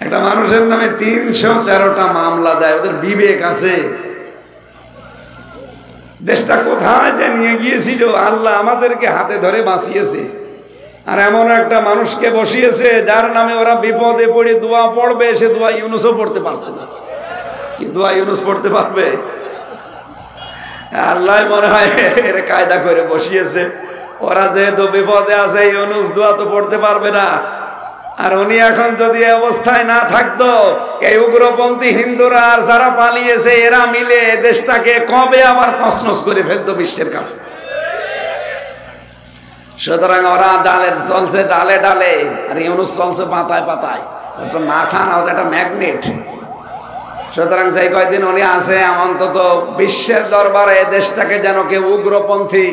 একটা মানুষের নামে 313টা মামলা দেয়, ওদের বিবেক আছে? দেশটা কোথায় যে নিয়ে গিয়েছিল, আল্লাহ আমাদেরকে হাতে ধরে বাঁচিয়েছে। আর এমন একটা মানুষকে বসিয়েছে যার নামে ওরা বিপদে পড়ে দোয়া পড়বে, সে দোয়া ইউনুসও পড়তে পারছে না। কি দোয়া ইউনুস পড়তে পারবে? আল্লাহ মনে হয় এর কায়দা করে বসিয়েছে। ওরা যেহেতু বিপদে আছে, ইউনুস দোয়া তো পড়তে পারবে না। আর উনি এখন যদি এই অবস্থায় না থাকতো, এই উগ্রপন্থী হিন্দুরা আর যারা পালিয়েছে এরা মিলে দেশটাকে কবে আবার তছনছ করে ফেলতো বিশ্বের কাছে। সুতরাং ওরা ডালে চলছে, ডালে ডালে, আর ইউনুস চলছে পাতায় পাতায়। ওটা মাথা না, ওটা একটা ম্যাগনেট। সুতরাং সেই কয়দিন উনি আছে, অন্তত বিশ্বের দরবারে দেশটাকে যেন কেউ উগ্রপন্থী,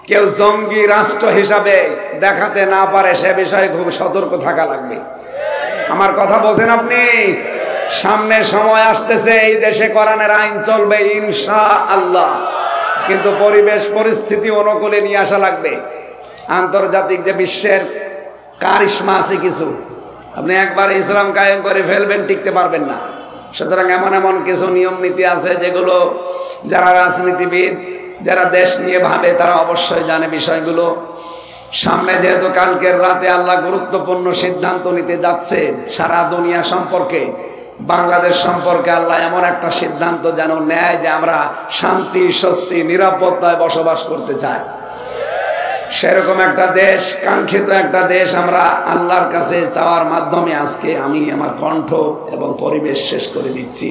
কেউ জঙ্গি রাষ্ট্র হিসাবে দেখাতে না পারে, সে বিষয়ে খুব সতর্ক থাকা লাগবে। আমার কথা বোঝেন আপনি? সামনে সময় আসতেছে, এই দেশে কোরআনের আইন চলবে ইনশাআল্লাহ, কিন্তু পরিবেশ পরিস্থিতি অনুকূলে নিয়ে আসা লাগবে। আন্তর্জাতিক যে বিশ্বের কারিশমা আছে কিছু, আপনি একবার ইসলাম কায়েম করে ফেলবেন, টিকতে পারবেন না। সুতরাং এমন এমন কিছু নিয়ম নীতি আছে যেগুলো যারা রাজনীতিবিদ, যারা দেশ নিয়ে ভাবে, তারা অবশ্যই জানে বিষয়গুলো। সামনে যেহেতু কালকের রাতে আল্লাহ গুরুত্বপূর্ণ সিদ্ধান্ত নিতে যাচ্ছে সারা দুনিয়া সম্পর্কে, বাংলাদেশ সম্পর্কে আল্লাহ এমন একটা সিদ্ধান্ত যেন নেয় যে আমরা শান্তি, স্বস্তি, নিরাপত্তায় বসবাস করতে চাই। সেরকম একটা দেশ, কাঙ্ক্ষিত একটা দেশ আমরা আল্লাহর কাছে চাওয়ার মাধ্যমে আজকে আমি আমার কণ্ঠ এবং পরিবেশ শেষ করে দিচ্ছি।